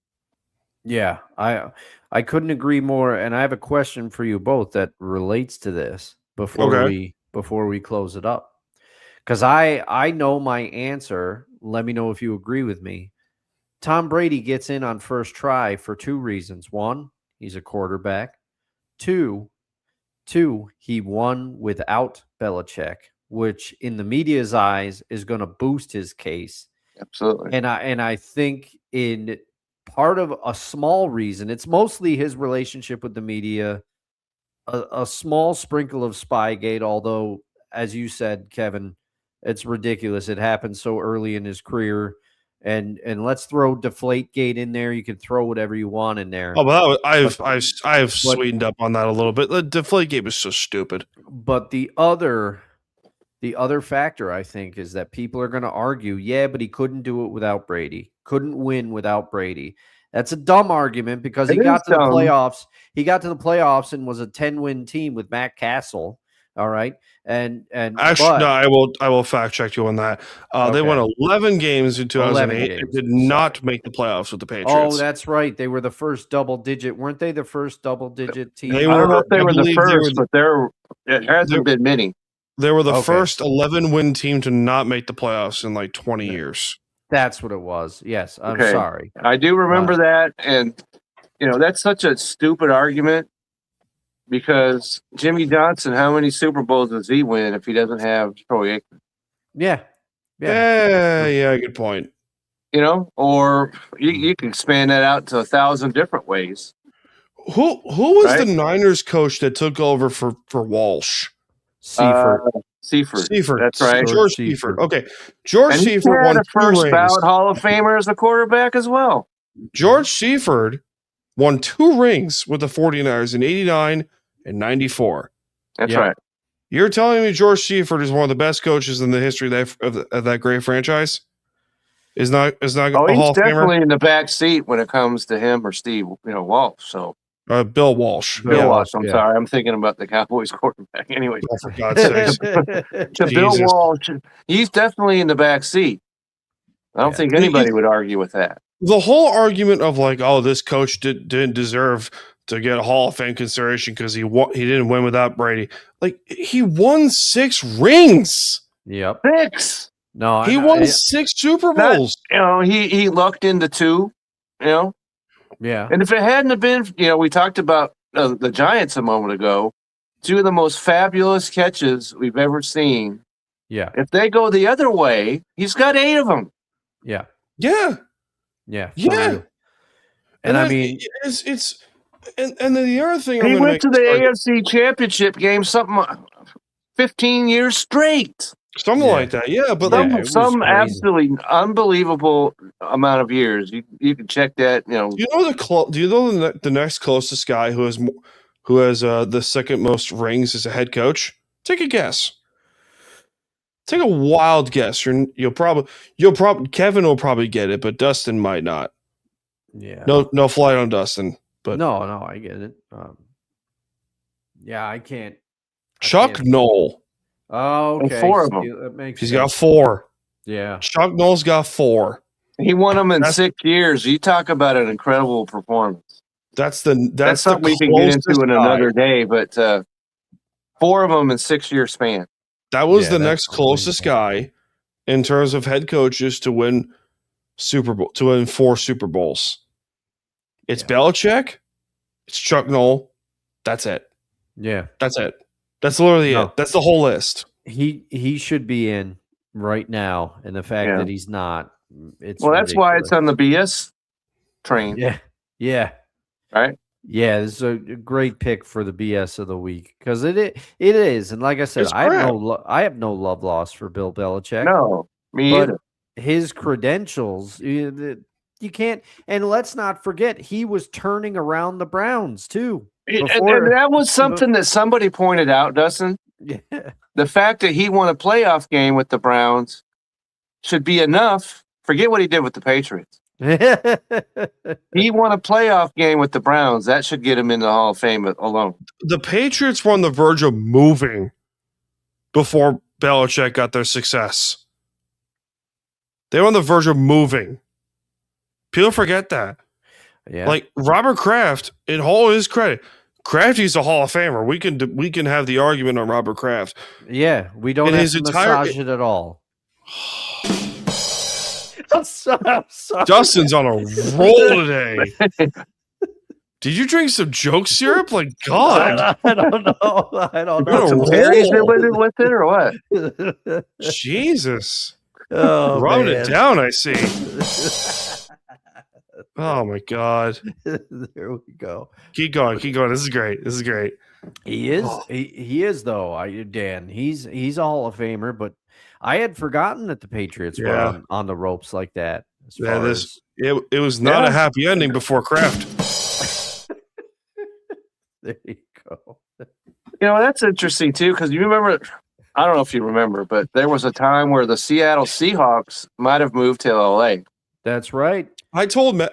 Yeah, I couldn't agree more, and I have a question for you both that relates to this. before we close it up. Because I know my answer. Let me know if you agree with me. Tom Brady gets in on first try for two reasons. One, he's a quarterback. Two, he won without Belichick, which in the media's eyes is going to boost his case. Absolutely. And I think in part of a small reason, it's mostly his relationship with the media, a small sprinkle of Spygate, although, as you said, Kevin, it's ridiculous. It happened so early in his career. And let's throw Deflategate in there. You can throw whatever you want in there. Oh, but I've sweetened up on that a little bit. The Deflategate was so stupid. But the other factor, I think, is that people are going to argue, yeah, but he couldn't do it without Brady. Couldn't win without Brady. That's a dumb argument because he got to the playoffs. He got to the playoffs and was a 10-win team with Matt Castle. All right. And actually, no, I will fact check you on that. They won 11 games in 2008 and did not make the playoffs with the Patriots. Oh, that's right. They were the first double-digit. Weren't they the first double-digit team? I don't know if they were the first, but it hasn't been many. They were the first 11-win team to not make the playoffs in like 20 years. That's what it was. Yes, I'm sorry. I do remember that, and that's such a stupid argument because Jimmy Johnson, how many Super Bowls does he win if he doesn't have Troy Aikman? Yeah, good point. Or you can expand that out to 1,000 different ways. Who was the Niners coach that took over for Walsh? Seifert. That's right. George Seifert. Okay. George Seifert won a first ballot Hall of Famer as a quarterback as well. George Seifert won 2 rings with the 49ers in 89 and 94. That's right. You're telling me George Seifert is one of the best coaches in the history of that great franchise? Is not a Hall of Famer? He's definitely in the back seat when it comes to him or Steve, Walsh. So Bill Walsh. Bill Walsh. I'm sorry. I'm thinking about the Cowboys quarterback. Anyway, for God's sakes. To Bill Walsh, he's definitely in the back seat. I don't think anybody would argue with that. The whole argument of this coach didn't deserve to get a Hall of Fame consideration because he didn't win without Brady. He won 6 rings. Yep. 6. No, he won 6 Super Bowls. He lucked into 2. Yeah. And if it hadn't have been, we talked about the Giants a moment ago, 2 of the most fabulous catches we've ever seen. Yeah. If they go the other way, he's got 8 of them. Yeah. Yeah. Yeah. Yeah. And I mean, and then the other thing he went to the AFC Championship game 15 years straight. Something like that, yeah. But some absolutely unbelievable amount of years. You can check that. Do you know the next closest guy who has the second most rings as a head coach? Take a guess. Take a wild guess. You'll probably Kevin will probably get it, but Dustin might not. Yeah. No flight on Dustin. But no, I get it. I can't. Chuck Noll. Oh, okay. 4 of them. He's got 4. Yeah. Chuck Noll's got 4. He won them in 6 years. You talk about an incredible performance. That's something we can get into in another day, but 4 of them in 6-year span. That was the next closest guy in terms of head coaches to win 4 Super Bowls. It's Belichick. It's Chuck Noll. That's it. Yeah. That's it. That's literally it. That's the whole list. He should be in right now, and the fact that he's not, it's that's why it's on the BS train. Yeah. Right. Yeah, this is a great pick for the BS of the week because it is, and like I said, I have no love lost for Bill Belichick. No, me either. His credentials, you can't, and let's not forget he was turning around the Browns too. And that was something that somebody pointed out, Dustin. Yeah. The fact that he won a playoff game with the Browns should be enough. Forget what he did with the Patriots. He won a playoff game with the Browns. That should get him in the Hall of Fame alone. The Patriots were on the verge of moving before Belichick got their success. They were on the verge of moving. People forget that. Yeah. Like Robert Kraft, in all his credit, Crafty's a Hall of Famer. We can have the argument on Robert Kraft. Yeah, we don't have to massage it at all. I'm sorry. Dustin's on a roll today. Did you drink some joke syrup? Like, God. I don't know. I don't You're know. on a Berries roll. with it or what? Jesus. Oh, Rubbing man. it down, I see. Oh, my God. There we go. Keep going. This is great. He is. He is, though. Dan. He's a Hall of Famer, but I had forgotten that the Patriots were on the ropes like that. It was not a happy ending before Kraft. There you go. That's interesting too, because you remember, I don't know if you remember, but there was a time where the Seattle Seahawks might have moved to LA. That's right. I told my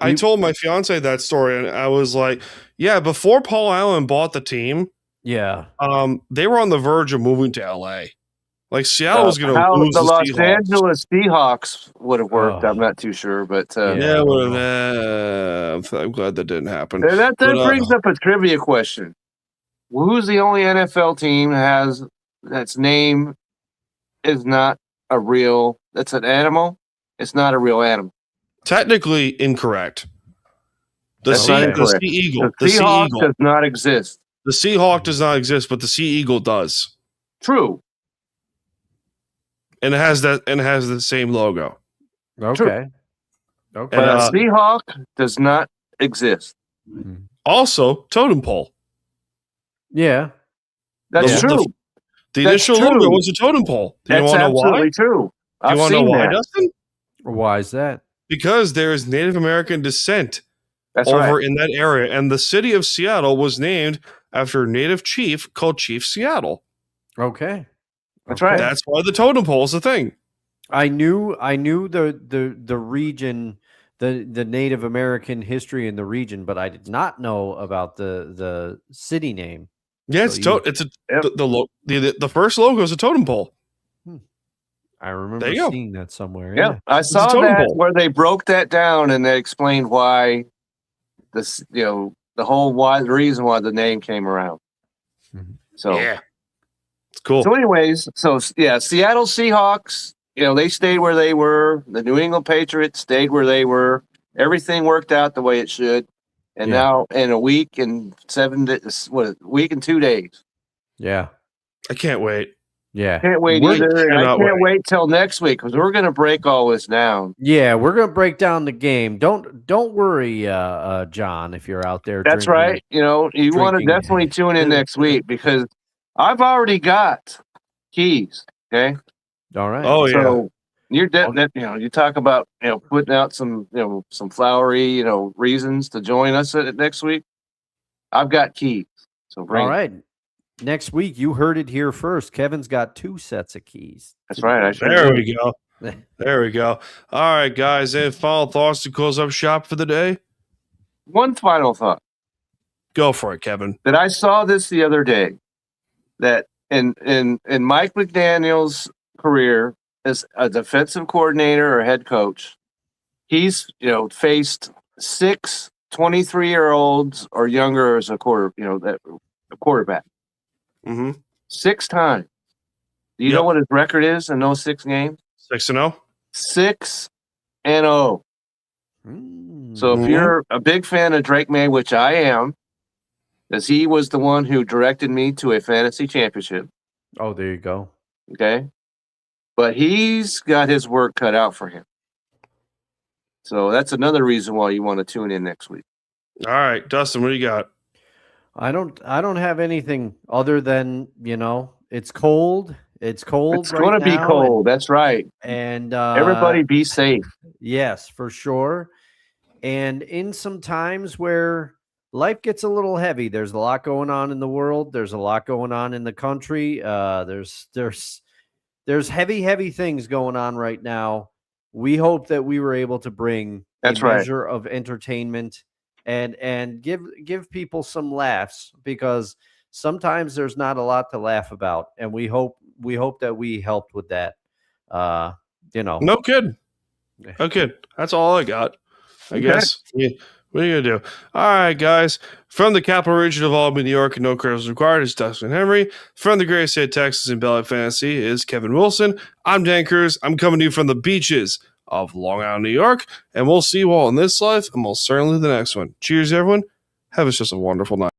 fiance that story, and I was like, yeah, before Paul Allen bought the team, they were on the verge of moving to LA. Like Seattle was going to lose the Los Seahawks. Angeles Seahawks would have worked. I'm not too sure, but I'm glad that didn't happen. And that brings up a trivia question: who's the only NFL team that's name is not a real? That's an animal. It's not a real animal. Technically incorrect. The Sea Eagle. The Seahawk does not exist. The Seahawk does not exist, but the Sea Eagle does. True. And it has the same logo. Okay. True. Okay. But a Seahawk does not exist. Also, totem pole. Yeah. That's true. The initial logo was a totem pole. Do you want to know why? Absolutely true. Do you want to know why, Dustin? Why is that? Because there is Native American descent over in that area, and the city of Seattle was named after a Native chief called Chief Seattle. Okay. That's right. That's why the totem pole is a thing. I knew the region, the Native American history in the region, but I did not know about the city name. Yeah, the first logo is a totem pole. I remember seeing that somewhere. Yeah, I saw that where they broke that down and they explained why this, the reason why the name came around. So yeah, it's cool. So, anyways, Seattle Seahawks, they stayed where they were. The New England Patriots stayed where they were. Everything worked out the way it should. And now, in a week and 2 days. Yeah, I can't wait. Yeah, can't wait either. And I can't wait till next week because we're going to break all this down. Yeah, we're going to break down the game. Don't worry, John, if you're out there. That's right. You want to definitely tune in next week because I've already got keys. Okay. All right. Oh yeah. So you're you talk about putting out some some flowery reasons to join us next week. I've got keys. So bring all right. Next week, you heard it here first. Kevin's got 2 sets of keys. That's right. There we go. There we go. All right, guys. Any final thoughts to close up shop for the day? One final thought. Go for it, Kevin. That I saw this the other day. That in Mike McDaniel's career as a defensive coordinator or head coach, he's faced 6 23-year-olds or younger as a quarterback. 6 times. Do you know what his record is in those 6 games? 6-0. 6-0. So if you're a big fan of Drake May, which I am, as he was the one who directed me to a fantasy championship. Oh, there you go. Okay. But he's got his work cut out for him. So that's another reason why you want to tune in next week. All right, Dustin, what do you got? I don't have anything other than, it's cold. It's cold. It's going to be cold. That's right. And everybody be safe. Yes, for sure. And in some times where life gets a little heavy, there's a lot going on in the world. There's a lot going on in the country. There's heavy things going on right now. We hope that we were able to bring a measure of entertainment and give people some laughs, because sometimes there's not a lot to laugh about, and we hope that we helped with that. No kid. That's all I got. I guess we What are you going to do? All right, guys. From the capital region of Albany, New York, and no credits required is Dustin Henry. From the great state of Texas and Bell Fantasy is Kevin Wilson. I'm Dan Cruz. I'm coming to you from the beaches of Long Island, New York. And we'll see you all in this life and most certainly the next one. Cheers, everyone. Have us just a wonderful night.